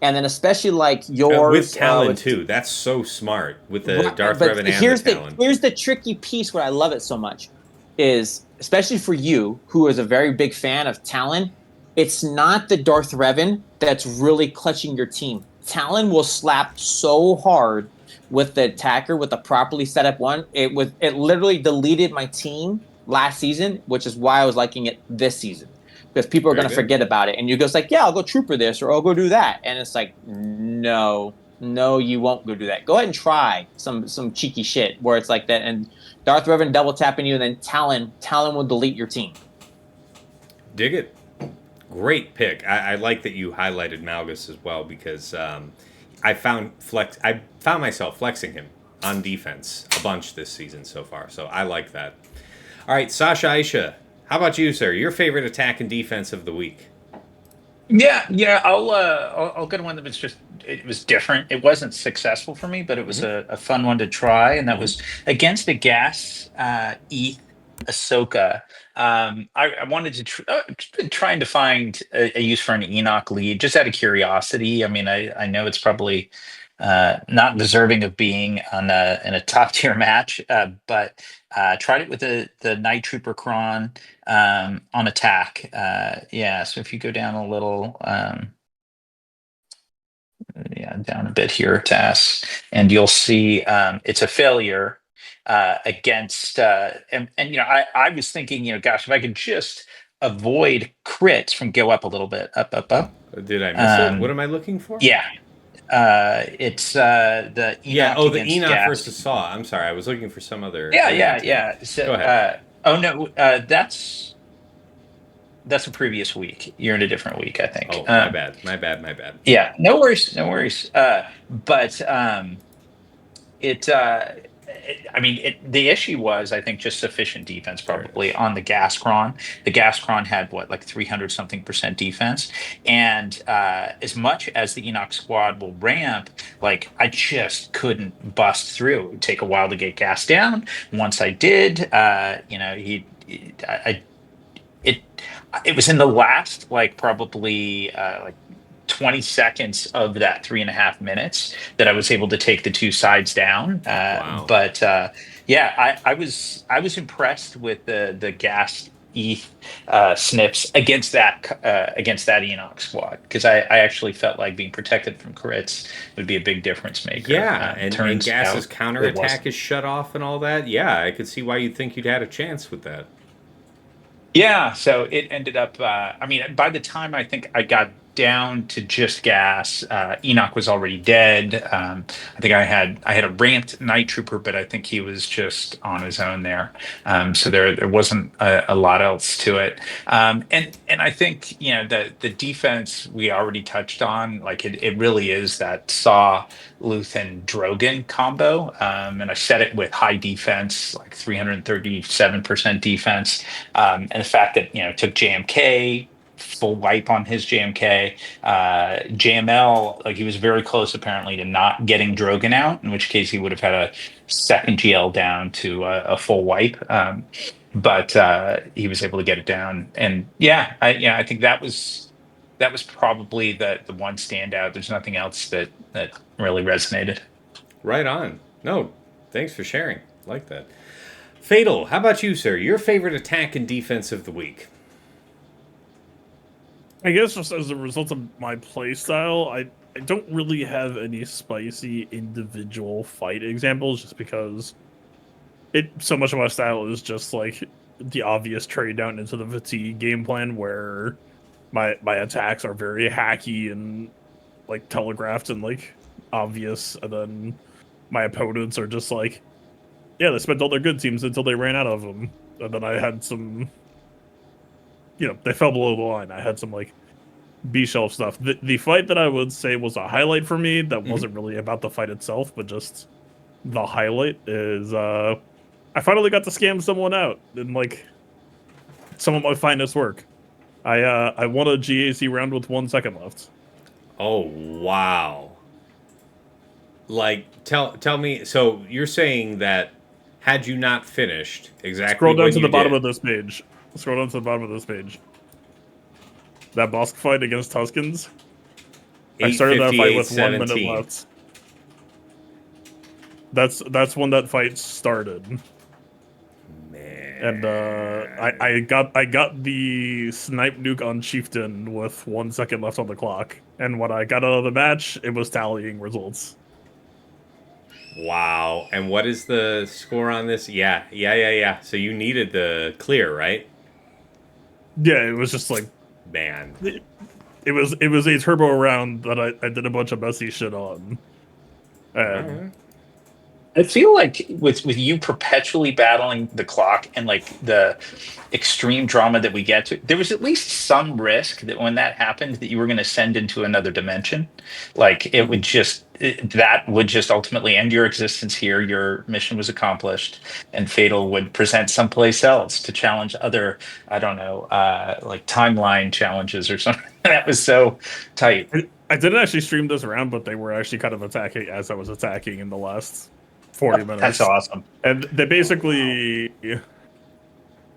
And then especially like yours. With Talon too. That's so smart with the Darth Revan and here's the Talon. Here's the tricky piece where I love it so much is, especially for you, who is a very big fan of Talon, it's not the Darth Revan that's really clutching your team. Talon will slap so hard with the attacker with a properly set up one. It literally deleted my team last season, which is why I was liking it this season. Because people are going to forget about it. And you go like, yeah, I'll go trooper this or I'll go do that. And it's like, no, you won't go do that. Go ahead and try some cheeky shit where it's like that. And Darth Revan double tapping you, and then Talon will delete your team. Dig it. Great pick. I like that you highlighted Malgus as well because I found myself flexing him on defense a bunch this season so far. So I like that. All right, Sasha Aisha, how about you, sir? Your favorite attack and defense of the week? Yeah. I'll get one that was different. It wasn't successful for me, but it was a fun one to try, and that was against a gas ETH Ahsoka. I wanted to been trying to find a use for an Enoch lead just out of curiosity. I mean, I know it's probably not deserving of being in a top tier match, but tried it with the Night Trooper Cron on attack. So if you go down a little, down a bit here to S, and you'll see it's a failure against and I was thinking, gosh, if I could just avoid crits from go up a little bit, up. Did I miss it? What am I looking for? Yeah. It's the Enoch Oh, the against Enoch Gas. versus Saw. I'm sorry, I was looking for some other. Yeah. So, Go ahead. oh no, that's a previous week. You're in a different week, I think. Oh, my bad. Yeah, no worries. But the issue was, I think, just sufficient defense probably on the Gascron. The Gascron had like 300 something percent defense, and as much as the Enoch squad will ramp, like I just couldn't bust through. It would take a while to get gas down. Once I did, it was in the last probably 20 seconds of that 3.5 minutes that I was able to take the two sides down. Wow. But I was impressed with the gas ETH snips against that Enoch squad, because I actually felt like being protected from crits would be a big difference maker. Yeah, and Gas's counterattack is shut off and all that. Yeah, I could see why you'd think you'd had a chance with that. Yeah, so it ended up. By the time I think I got down to just Gas, Enoch was already dead. I think I had a ramped Night Trooper, but I think he was just on his own there. So there wasn't a lot else to it. And I think the defense we already touched on. Like it really is that Saw, Luthen, Drogon combo. And I said it with high defense, like 337% defense. And the fact that it took JMK full wipe on his JMK. JML, like he was very close apparently to not getting Drogon out, in which case he would have had a second GL down to a full wipe. But he was able to get it down, and I think that was probably the one standout. There's nothing else that really resonated. Right on. No, thanks for sharing. Like that. Fatal, how about you, sir? Your favorite attack and defense of the week? I guess just as a result of my playstyle, I don't really have any spicy individual fight examples, just because so much of my style is just like the obvious trade down into the fatigue game plan, where my attacks are very hacky and like telegraphed and like obvious, and then my opponents are just like, yeah, they spent all their good teams until they ran out of them, and then I had some, they fell below the line. I had some like B-shelf stuff. The fight that I would say was a highlight for me, that wasn't really about the fight itself, but just the highlight is I finally got to scam someone out in like some of my finest work. I won a GAC round with 1 second left. Oh wow! Like tell me. So you're saying that had you not finished exactly, scroll down to the bottom did, of this page. Scroll down to the bottom of this page. That boss fight against Tuskens. I started that fight with 1 minute left. That's when that fight started. Man. And I got the snipe nuke on Chieftain with 1 second left on the clock. And when I got out of the match, it was tallying results. Wow. And what is the score on this? Yeah. So you needed the clear, right? Yeah, it was just like, man. It was a turbo round that I did a bunch of messy shit on. And I feel like with you perpetually battling the clock and like the extreme drama that we get to, there was at least some risk that when that happened, that you were going to send into another dimension. Like it would that would just ultimately end your existence here. Your mission was accomplished, and Fatal would present someplace else to challenge other, I don't know, like timeline challenges or something. That was so tight. I didn't actually stream this around, but they were actually kind of attacking as I was attacking in the last 40 minutes. That's awesome. And they basically, I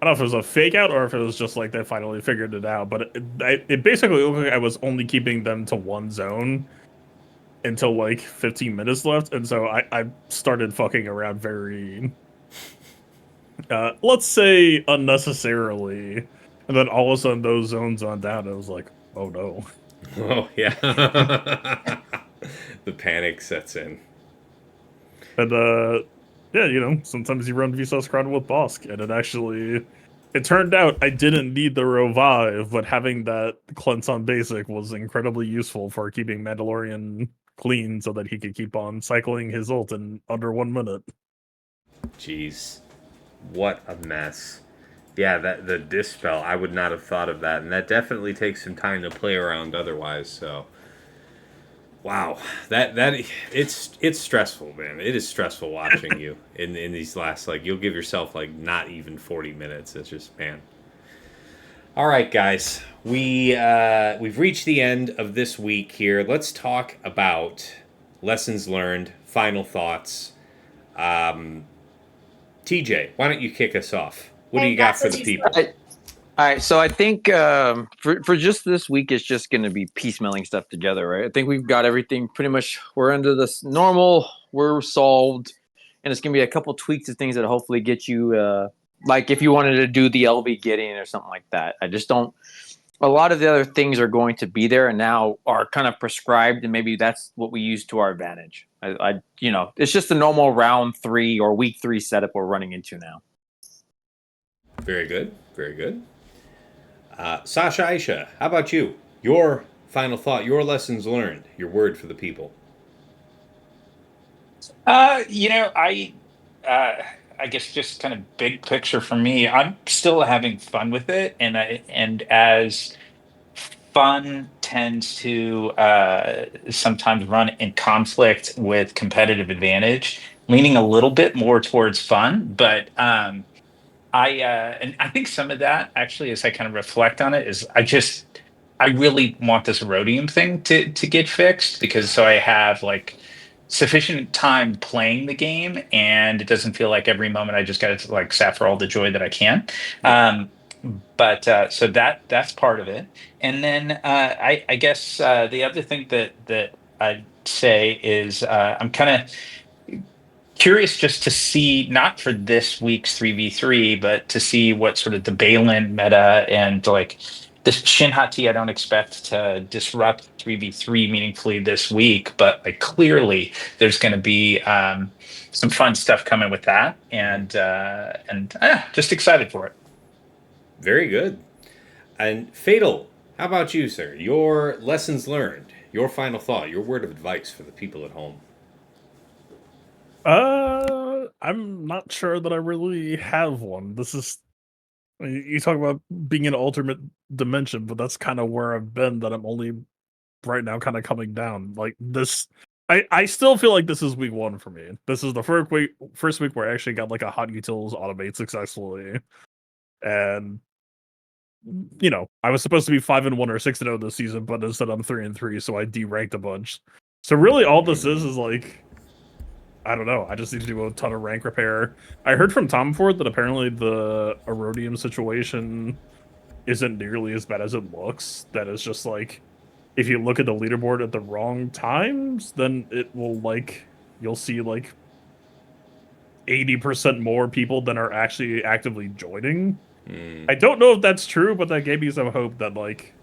don't know if it was a fake out or if it was just like they finally figured it out, but it basically looked like I was only keeping them to one zone until like 15 minutes left. And so I started fucking around very, let's say, unnecessarily. And then all of a sudden those zones on down, it was like, oh no. Oh, yeah. The panic sets in. And yeah, sometimes you run Vsauce Crown with Bosk, and it turned out I didn't need the revive, but having that cleanse on basic was incredibly useful for keeping Mandalorian clean so that he could keep on cycling his ult in under 1 minute. Jeez. What a mess. Yeah, the dispel, I would not have thought of that, and that definitely takes some time to play around otherwise, so wow. That it's stressful, man. It is stressful watching you in these last, like, you'll give yourself like not even 40 minutes. It's just, man. All right, guys. We've reached the end of this week here. Let's talk about lessons learned, final thoughts. TJ, why don't you kick us off? What do you got for the people? All right, so I think for just this week, it's just going to be piecemealing stuff together, right? I think we've got everything pretty much. We're under this normal. We're solved, and it's going to be a couple tweaks of things that hopefully get you, like if you wanted to do the LV Gideon or something like that. I just don't. A lot of the other things are going to be there and now are kind of prescribed, and maybe that's what we use to our advantage. It's just a normal round 3 or week 3 setup we're running into now. Very good, very good. Sasha, Aisha, how about you? Your final thought, your lessons learned, your word for the people. I guess just kind of big picture for me, I'm still having fun with it, and as fun tends to sometimes run in conflict with competitive advantage, leaning a little bit more towards fun, but and I think some of that actually, as I kind of reflect on it, is I really want this Rhodium thing to get fixed, because so I have like sufficient time playing the game, and it doesn't feel like every moment I just got to like sap for all the joy that I can. But so that's part of it, and then I guess the other thing that I'd say is I'm kind of curious just to see, not for this week's 3v3, but to see what sort of the Balin meta and like this Shin Hati I don't expect to disrupt 3v3 meaningfully this week, but like clearly there's going to be some fun stuff coming with that, and just excited for it. Very good. And Fatal, how about you, sir? Your lessons learned, your final thought, your word of advice for the people at home. I'm not sure that I really have one. You talk about being in an alternate dimension, but that's kind of where I've been, that I'm only right now kind of coming down. Like this, I still feel like this is week 1 for me. This is the first week where I actually got like a hot utils automate successfully. And I was supposed to be 5-1 or 6-0 this season, but instead I'm 3-3, so I deranked a bunch. So really all this is like, I don't know. I just need to do a ton of rank repair. I heard from Tom Ford that apparently the Erodium situation isn't nearly as bad as it looks. That is just like, if you look at the leaderboard at the wrong times, then it will you'll see like 80% more people than are actually actively joining. I don't know if that's true, but that gave me some hope that like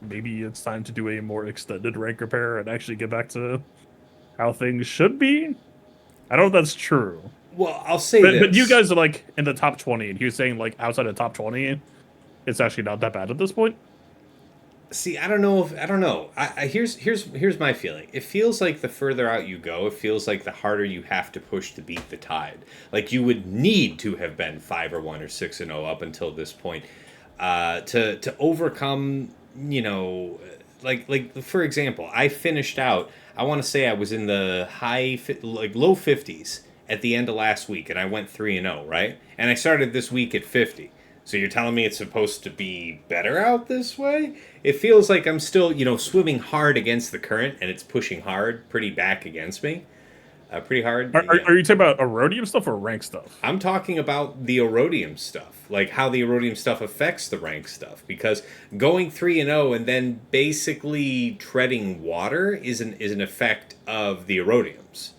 maybe it's time to do a more extended rank repair and actually get back to how things should be. I don't know if that's true. Well, I'll say this. But you guys are like in the top 20, and he was saying like outside of the top 20, it's actually not that bad at this point. See, I don't know. Here's my feeling. It feels like the further out you go, it feels like the harder you have to push to beat the tide. Like you would need to have been 5-1 or 6-0 up until this point to overcome. Like for example, I finished out. I want to say I was in the low 50s at the end of last week, and I went 3-0, right? And I started this week at 50. So you're telling me it's supposed to be better out this way? It feels like I'm still, swimming hard against the current, and it's pushing hard, pretty back against me. Pretty hard. Are you talking about Erodium stuff or rank stuff? I'm talking about the Erodium stuff, like how the Erodium stuff affects the rank stuff. Because going 3-0 and then basically treading water is an effect of the Erodiums.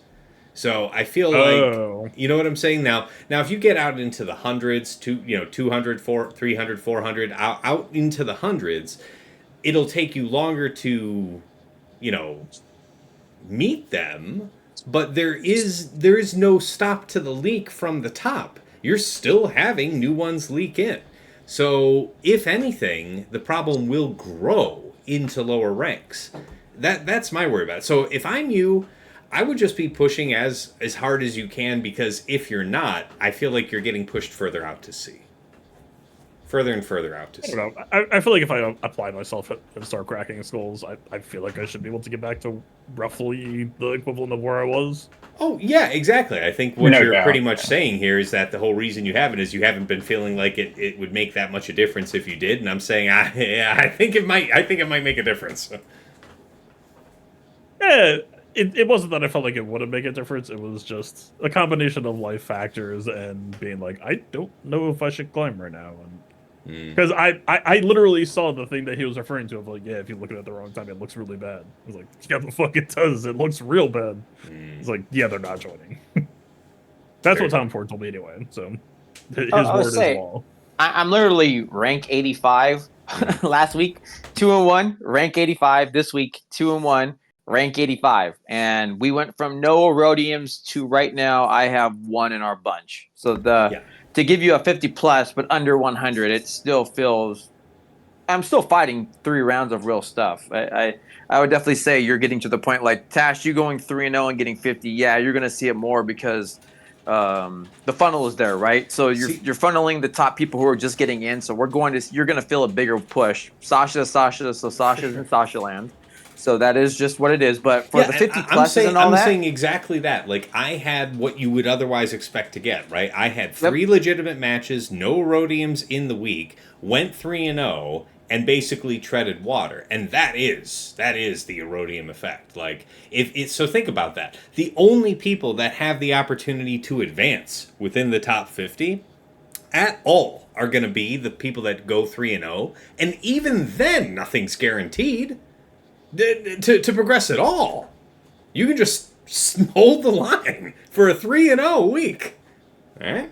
So I feel like, you know what I'm saying? Now if you get out into the hundreds, 200, 300, 400, out into the hundreds, it'll take you longer to, meet them, but there is no stop to the leak from the top. You're still having new ones leak in. So, if anything, the problem will grow into lower ranks. That's my worry about it. So, if I'm you, I would just be pushing as hard as you can, because if you're not, I feel like you're getting pushed further out to sea. Further and further out to I sea. don't know. I feel like if I apply myself and start cracking skulls, I feel like I should be able to get back to roughly the equivalent of where I was. Oh, yeah, exactly. I think what No you're doubt, pretty much yeah. saying here is that the whole reason you haven't is you haven't been feeling like it would make that much a difference if you did. And I'm saying, I think it might make a difference. Yeah, it wasn't that I felt like it wouldn't make a difference. It was just a combination of life factors and being like, I don't know if I should climb right now. Because I literally saw the thing that he was referring to of like, yeah, if you look at it at the wrong time, it looks really bad. I was like, yeah, the fuck it does. It looks real bad. It's like, yeah, they're not joining. That's Fair what Tom enough. Ford told me anyway. So his I word would is say law. I'm literally rank 85 last week, 2-1, rank 85 this week, 2-1, rank 85, and we went from no erodiums to right now I have one in our bunch. So Yeah. to give you a 50 plus but under 100, it still feels. I'm still fighting 3 rounds of real stuff. I would definitely say you're getting to the point like Tash, you going 3-0 and getting 50. Yeah, you're gonna see it more because the funnel is there, right? So See, you're funneling the top people who are just getting in. So you're gonna feel a bigger push. Sasha's sure. in Sasha land. So that is just what it is. But for Yeah, the and 50 I'm pluses saying and all I'm that, saying exactly that. Like, I had what you would otherwise expect to get, right? I had yep. 3 legitimate matches, no erodiums in the week, went 3-0, and basically treaded water. And that is the erodium effect. Like, if it so think about that. The only people that have the opportunity to advance within the top 50 at all are going to be the people that go 3-0, and even then nothing's guaranteed to progress at all. You can just hold the line for a 3-0 week. All right?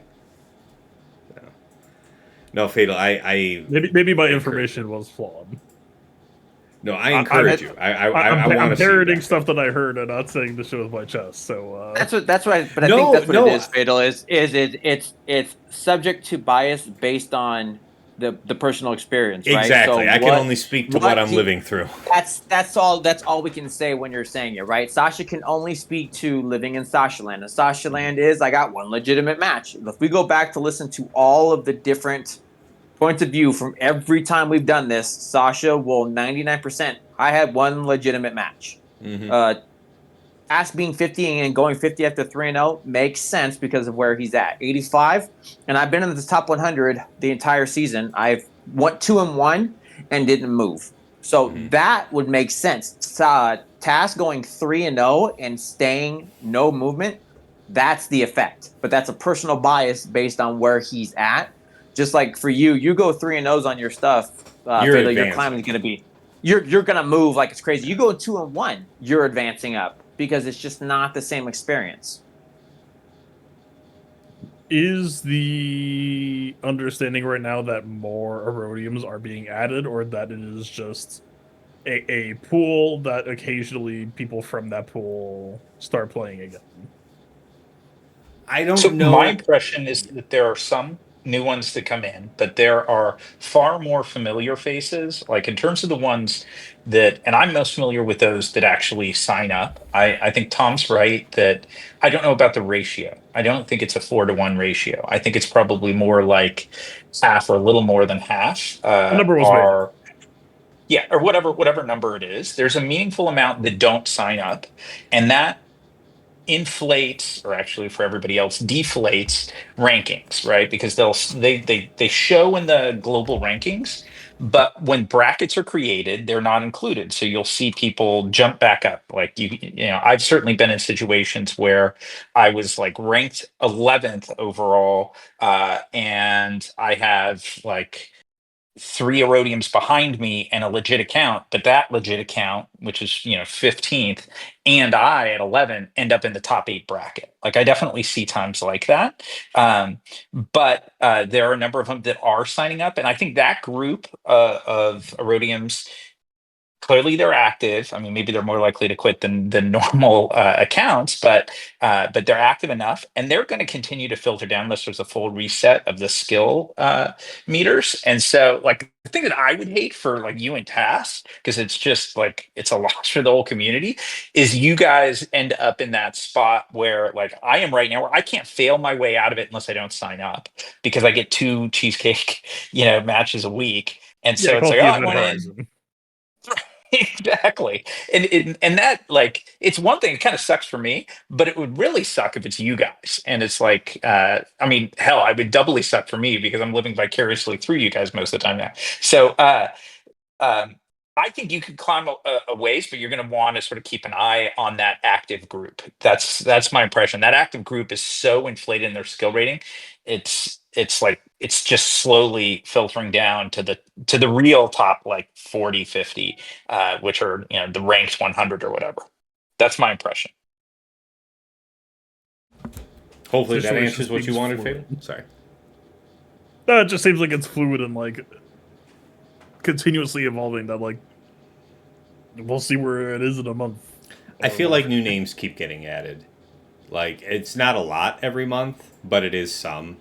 No, Fatal, I Maybe my encourage information was flawed. No, I I'm encourage you. I want I'm to see you parroting back stuff up. that I heard and not saying the shit with my chest. So But I think No, that's what it no. is. Fatal is it's subject to bias based on the personal experience, right? So Exactly. I can only speak to what what I'm do living through. that's all we can say when you're saying it, right? Sasha can only speak to living in Sasha Land. And Sasha Land is I got one legitimate match. If we go back to listen to all of the different points of view from every time we've done this, Sasha will 99%. I had one legitimate match. Uh, Ask being 50 and going 50 after 3-0 makes sense because of where he's at. 85, and I've been in the top 100 the entire season. I've went 2-1 and didn't move. So that would make sense. Task going 3-0 and staying no movement, that's the effect. But that's a personal bias based on where he's at. Just like for you, you go 3-0s on your stuff, You're Fatal, your climbing advancing. is going to be you're gonna move like it's crazy. You go 2-1, you're advancing up because it's just not the same experience. is the understanding right now that more erodiums are being added, or that it is just a pool that occasionally people from that pool start playing again? I So don't my know. impression is that there are some new ones that come in, but there are far more familiar faces. Like in terms of the ones that, and I'm most familiar with those that actually sign up. I think Tom's right that I don't know about the ratio. I don't think it's a 4-to-1 ratio. I think it's probably more like half or a little more than half The number was made up. are yeah, or whatever number it is. There's a meaningful amount that don't sign up, and that inflates, or actually for everybody else deflates rankings, right? Because they show in the global rankings, but when brackets are created they're not included, so you'll see people jump back up. Like I've certainly been in situations where I was like ranked 11th overall, and I have like 3 erodiums behind me and a legit account, but that legit account, which is 15th, and I at 11 end up in the top 8 bracket. Like I definitely see times like that, but there are a number of them that are signing up, and I think that group of erodiums clearly they're active. I mean, maybe they're more likely to quit than normal accounts, but they're active enough, and they're going to continue to filter down unless there's a full reset of the skill meters. And so, like, the thing that I would hate for like you and Tass, because it's just like it's a loss for the whole community, is you guys end up in that spot where like I am right now, where I can't fail my way out of it unless I don't sign up because I get 2 cheesecake, matches a week. And Yeah, so it's call it like, the oh, I event went in. horizon. Exactly. And that, like, it's one thing, it kind of sucks for me, but it would really suck if it's you guys. And it's like, I mean, hell, I would doubly suck for me because I'm living vicariously through you guys most of the time now. So um, I think you could climb a ways, but you're going to want to sort of keep an eye on that active group. That's my impression. That active group is so inflated in their skill rating. It's like it's just slowly filtering down to the real top like 40, 50, which are the ranked 100 or whatever. That's my impression. Hopefully that Situation answers what you seems wanted, fluid. Fatal. Sorry. No, it just seems like it's fluid and like continuously evolving. That like we'll see where it is in a month. I feel like new names keep getting added. Like, it's not a lot every month, but it is some.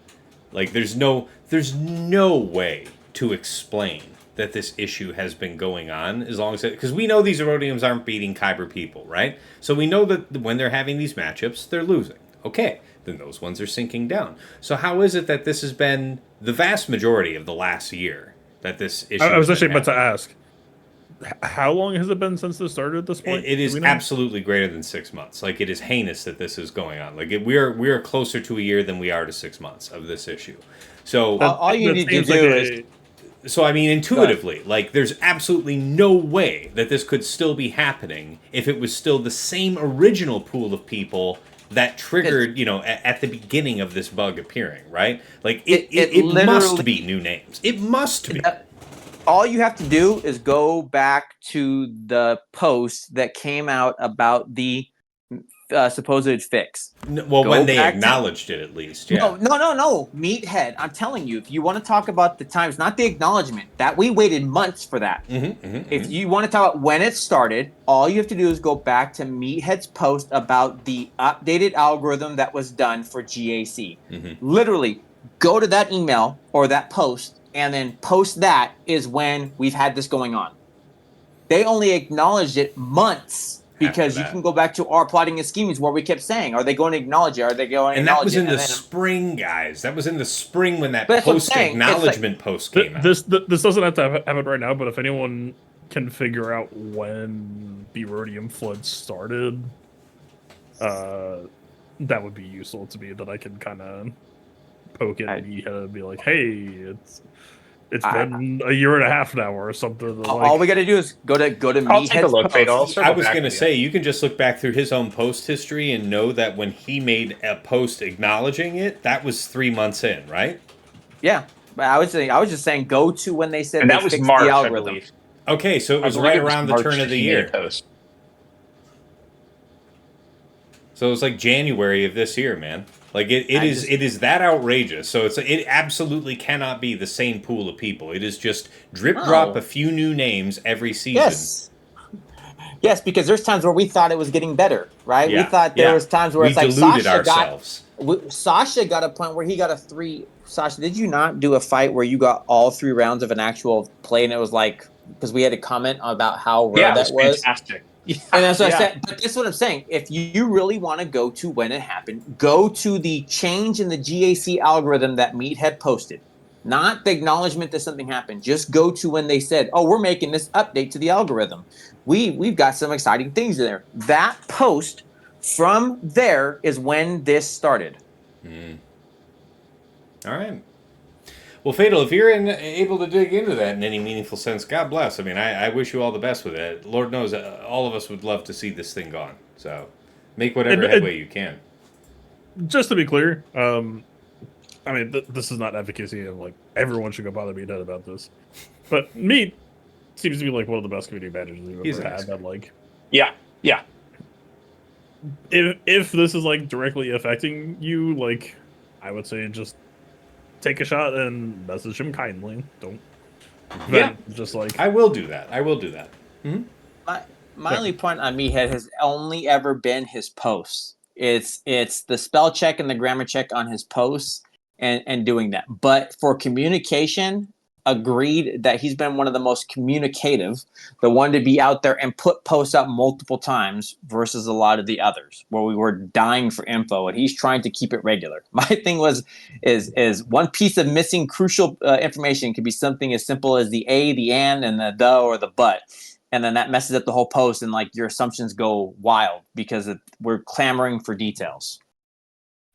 Like, there's no way to explain that this issue has been going on as long as it, because we know these Erodiums aren't beating Kyber people, right? So we know that when they're having these matchups, they're losing. Okay, then those ones are sinking down. So how is it that this has been the vast majority of the last year that this issue? I was has actually been about to happening? ask, how long has it been since this started at this point? It Do is we know? absolutely greater than 6 months. Like, it is heinous that this is going on. Like, we are closer to a year than we are to 6 months of this issue. So All you That need to seems do like is So, I mean, intuitively, like, there's absolutely no way that this could still be happening if it was still the same original pool of people that triggered, at the beginning of this bug appearing, right? Like, it must literally- be new names. It must be. all you have to do is go back to the post that came out about the supposed fix. Well, Go when they back to- acknowledged it, at least, yeah. No, meathead. I'm telling you, if you want to talk about the times, not the acknowledgement, that we waited months for that. If you want to talk about when it started, all you have to do is go back to Meathead's post about the updated algorithm that was done for GAC. Literally, go to that email or that post, and then post that is when we've had this going on. They only acknowledged it months. Because you can go back to our plotting and scheming where we kept saying, are they going to acknowledge it? Are they going to And that acknowledge was it? in the spring, guys. That was in the spring when that But that's what I'm post saying. It's acknowledgement post came out. This doesn't have to happen right now, but if anyone can figure out when the Rhodium flood started, that would be useful to me. That I can kind of poke it and be like, "Hey, it's been a year and a half now, or something." All we got to do is go to I'll take a Meathead's look, Fatal. I'll post. circle I was back going to to you. say, you can just look back through his own post history and know that when he made a post acknowledging it, that was 3 months in, right? Yeah, but I was just saying, go to when they said And they that was fixed March, the I algorithm. believe. Okay, so it I was believe right it was around the March turn of that the he made a year. post. So it was like January of this year, man. Like it is that outrageous. So it absolutely cannot be the same pool of people. It is just drip drop No. a few new names every season. Yes, because there's times where we thought it was getting better, right? Yeah, We thought there yeah. was times where We it's like deluded Sasha ourselves. Sasha got a point where he got a 3. Sasha, did you not do a fight where you got all 3 rounds of an actual play, and it was like, because we had a comment about how rare Yeah, it that was was? fantastic. Yeah, And that's what yeah. I said. But this is what I'm saying. If you really want to go to when it happened, go to the change in the GAC algorithm that Meathead posted. Not the acknowledgement that something happened. Just go to when they said, "Oh, we're making this update to the algorithm. We've got some exciting things in there." That post from there is when this started. All right. Well, Fatal, if you're able to dig into that in any meaningful sense, God bless. I mean, I wish you all the best with it. Lord knows, all of us would love to see this thing gone. So, make whatever headway you can. Just to be clear, I mean, this is not advocacy of like everyone should go bother Meathead about this, but Meat seems to be like one of the best community managers we've He's ever a nice had. guy. That like, Yeah. if this is like directly affecting you, like, I would say just take a shot and message him kindly. Don't. Yeah. Just like I will do that. Mhm. My only point on Meathead has only ever been his posts. It's the spell check and the grammar check on his posts and doing that. But for communication, agreed that he's been one of the most communicative, the one to be out there and put posts up multiple times versus a lot of the others where we were dying for info and he's trying to keep it regular. My thing is one piece of missing crucial information could be something as simple as the a, the and the or the but, and then that messes up the whole post and like your assumptions go wild because we're clamoring for details.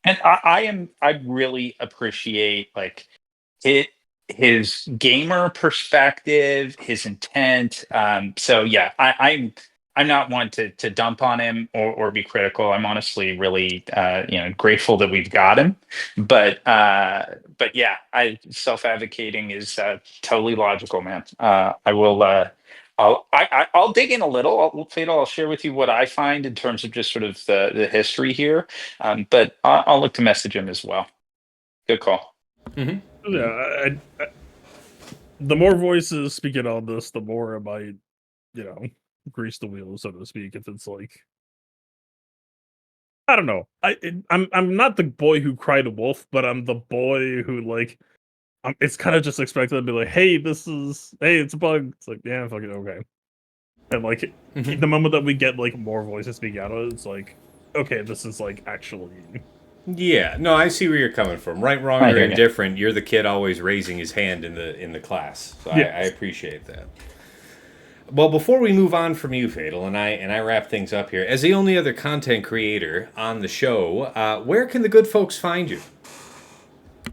And I really appreciate like it his gamer perspective, his intent. So yeah, I'm not one to dump on him or be critical. I'm honestly really grateful that we've got him. But yeah, I self advocating is totally logical, man. I will. I'll dig in a little. Fatal, I'll share with you what I find in terms of just sort of the history here. But I'll look to message him as well. Good call. Mm-hmm. Yeah, the more voices speaking on this, the more I might, grease the wheel, so to speak. If it's like, I don't know, I'm not the boy who cried wolf, but I'm the boy who like, it's kind of just expected to be like, hey, it's a bug. It's like, yeah, fucking okay. And like, Mm-hmm. the moment that we get like more voices speaking out of it, it's like, okay, this is like actually. Yeah, no, I see where you're coming from. Right, wrong, I or hear ya. indifferent, you're the kid always raising his hand in the class. So I Yes. appreciate that. Well, before we move on from you, Fatal, and I wrap things up here, as the only other content creator on the show, where can the good folks find you?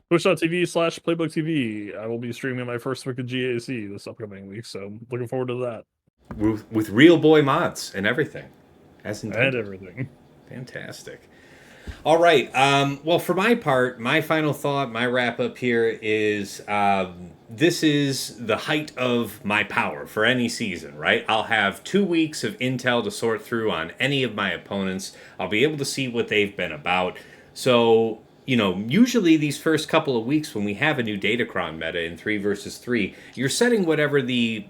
Twitch.tv/PlaybookTV. I will be streaming my first week of GAC this upcoming week, so looking forward to that. With real boy mods and everything, as intended. And everything. Fantastic. All right. Well, for my part, my final thought, my wrap up here is this is the height of my power for any season, right? I'll have 2 weeks of intel to sort through on any of my opponents. I'll be able to see what they've been about. So, usually these first couple of weeks when we have a new Datacron meta in 3 versus 3, you're setting whatever the,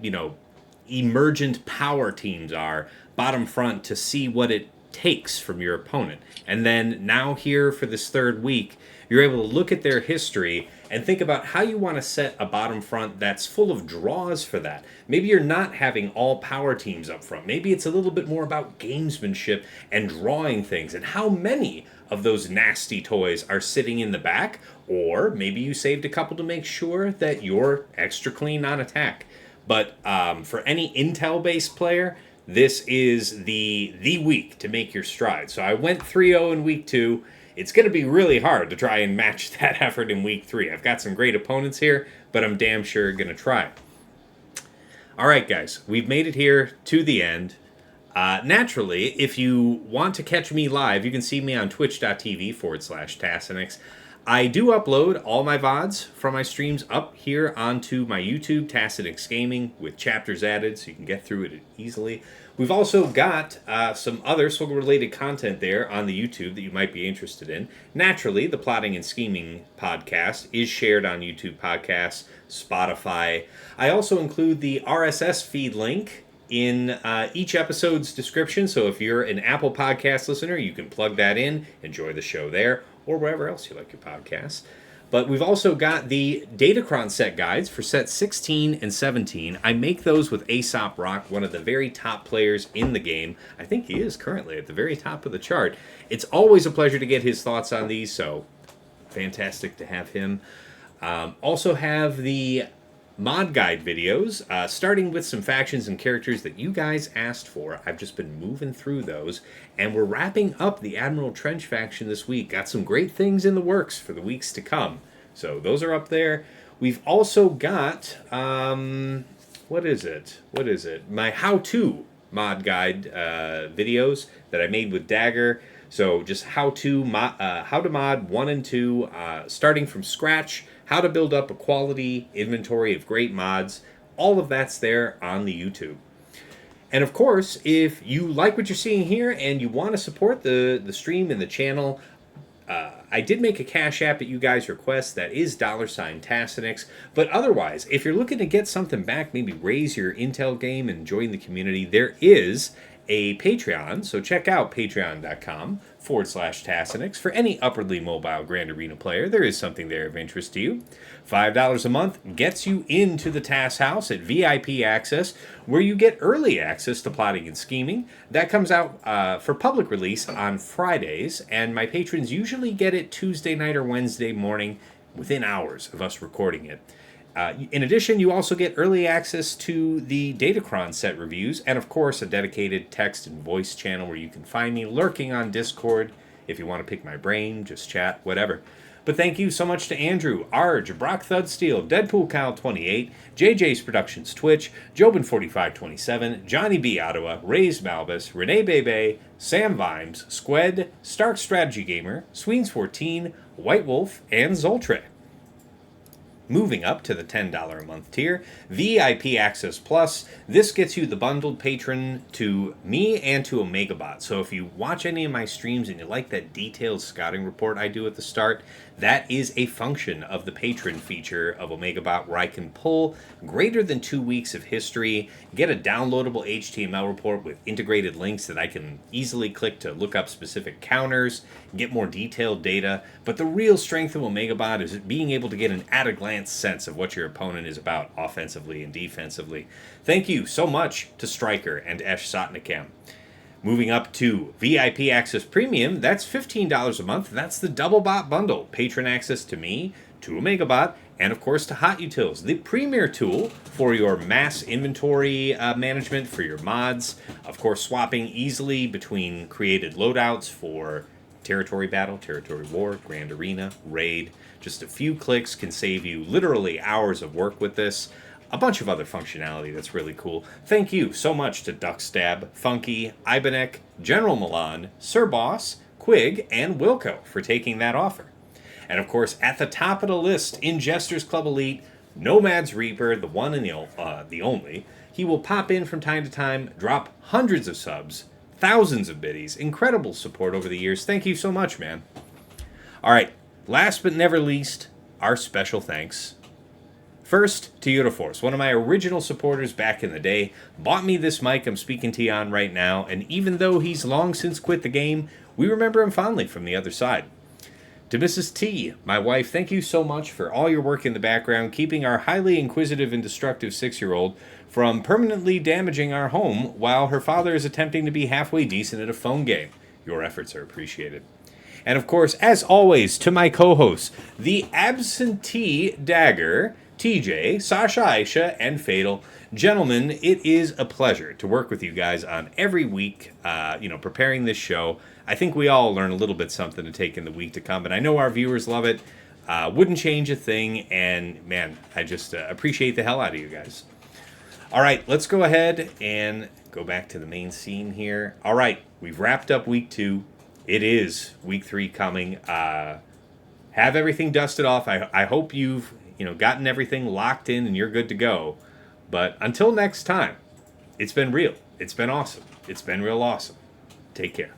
emergent power teams are bottom front to see what it takes from your opponent. And then now here for this third week, you're able to look at their history and think about how you want to set a bottom front that's full of draws for that. Maybe you're not having all power teams up front. Maybe it's a little bit more about gamesmanship and drawing things and how many of those nasty toys are sitting in the back. Or maybe you saved a couple to make sure that you're extra clean on attack. But for any intel-based player, this is the week to make your stride. So I went 3-0 in week 2. It's going to be really hard to try and match that effort in week 3. I've got some great opponents here, but I'm damn sure going to try. All right, guys, we've made it here to the end. Naturally, if you want to catch me live, you can see me on twitch.tv/Tassinix. I do upload all my VODs from my streams up here onto my YouTube, Tassinix Gaming, with chapters added so you can get through it easily. We've also got some other Swoggle-related content there on the YouTube that you might be interested in. Naturally, the Plotting and Scheming podcast is shared on YouTube Podcasts, Spotify. I also include the RSS feed link in each episode's description, so if you're an Apple Podcast listener, you can plug that in, enjoy the show there, or wherever else you like your podcasts. But we've also got the Datacron set guides for sets 16 and 17. I make those with Aesop Rock, one of the very top players in the game. I think he is currently at the very top of the chart. It's always a pleasure to get his thoughts on these, so fantastic to have him. Also have the mod guide videos, starting with some factions and characters that you guys asked for. I've just been moving through those, and we're wrapping up the Admiral Trench faction this week. Got some great things in the works for the weeks to come. So those are up there. We've also got, what is it? My how-to mod guide videos that I made with Dagger. So just how to mod 1 and 2, starting from scratch, how to build up a quality inventory of great mods. All of that's there on the YouTube. And of course, if you like what you're seeing here and you want to support the stream and the channel, I I did make a Cash App at you guys' request. That is $Tassinix. But otherwise, if you're looking to get something back, maybe raise your Intel game and join the community, there is a Patreon. So check out patreon.com/Tassinix for any upwardly mobile Grand Arena player. There is something there of interest to you. $5 a month gets you into the TAS house at VIP access, where you get early access to Plotting and Scheming. That comes out for public release on Fridays, and my patrons usually get it Tuesday night or Wednesday morning within hours of us recording it. In addition, you also get early access to the Datacron set reviews, and of course, a dedicated text and voice channel where you can find me lurking on Discord. If you want to pick my brain, just chat, whatever. But thank you so much to Andrew, Arj, Brock Thudsteel, Deadpool Kyle 28, JJ's Productions Twitch, Jobin4527, Johnny B. Ottawa, Raised Malbus, Renee Bebe, Sam Vimes, Squed, Stark Strategy Gamer, Sweens14, White Wolf, and Zoltre. Moving up to the $10 a month tier, VIP Access Plus. This gets you the bundled patron to me and to OmegaBot. So if you watch any of my streams and you like that detailed scouting report I do at the start, that is a function of the patron feature of OmegaBot, where I can pull greater than 2 weeks of history, get a downloadable HTML report with integrated links that I can easily click to look up specific counters, get more detailed data. But the real strength of OmegaBot is being able to get an at-a-glance sense of what your opponent is about offensively and defensively. Thank you so much to Stryker and Esh Sotnikam. Moving up to VIP Access Premium, that's $15 a month. That's the Double Bot Bundle. Patron access to me, to OmegaBot, and of course to Hot Utils, the premier tool for your mass inventory management for your mods. Of course, swapping easily between created loadouts for Territory Battle, Territory War, Grand Arena, Raid. Just a few clicks can save you literally hours of work with this. A bunch of other functionality that's really cool. Thank you so much to Duckstab, Funky, Ibenek, General Milan, Sir Boss, Quig, and Wilco for taking that offer. And of course, at the top of the list in Jester's Club Elite, Nomad's Reaper, the one and the only. He will pop in from time to time, drop hundreds of subs, thousands of biddies, incredible support over the years. Thank you so much, man. All right, last but never least, our special thanks. First, to Uniforce, one of my original supporters back in the day, bought me this mic I'm speaking to you on right now, and even though he's long since quit the game, we remember him fondly from the other side. To Mrs. T, my wife, thank you so much for all your work in the background, keeping our highly inquisitive and destructive 6-year-old from permanently damaging our home while her father is attempting to be halfway decent at a phone game. Your efforts are appreciated. And of course, as always, to my co-hosts, the Absentee Dagger, TJ, Sasha Aisha, and Fatal. Gentlemen, it is a pleasure to work with you guys on every week, preparing this show. I think we all learn a little bit something to take in the week to come, and I know our viewers love it. Wouldn't change a thing, and man, I just appreciate the hell out of you guys. All right, let's go ahead and go back to the main scene here. All right, we've wrapped up week 2. It is week 3 coming. Have everything dusted off. I hope you've gotten everything locked in and you're good to go. But until next time, it's been real. It's been awesome. It's been real awesome. Take care.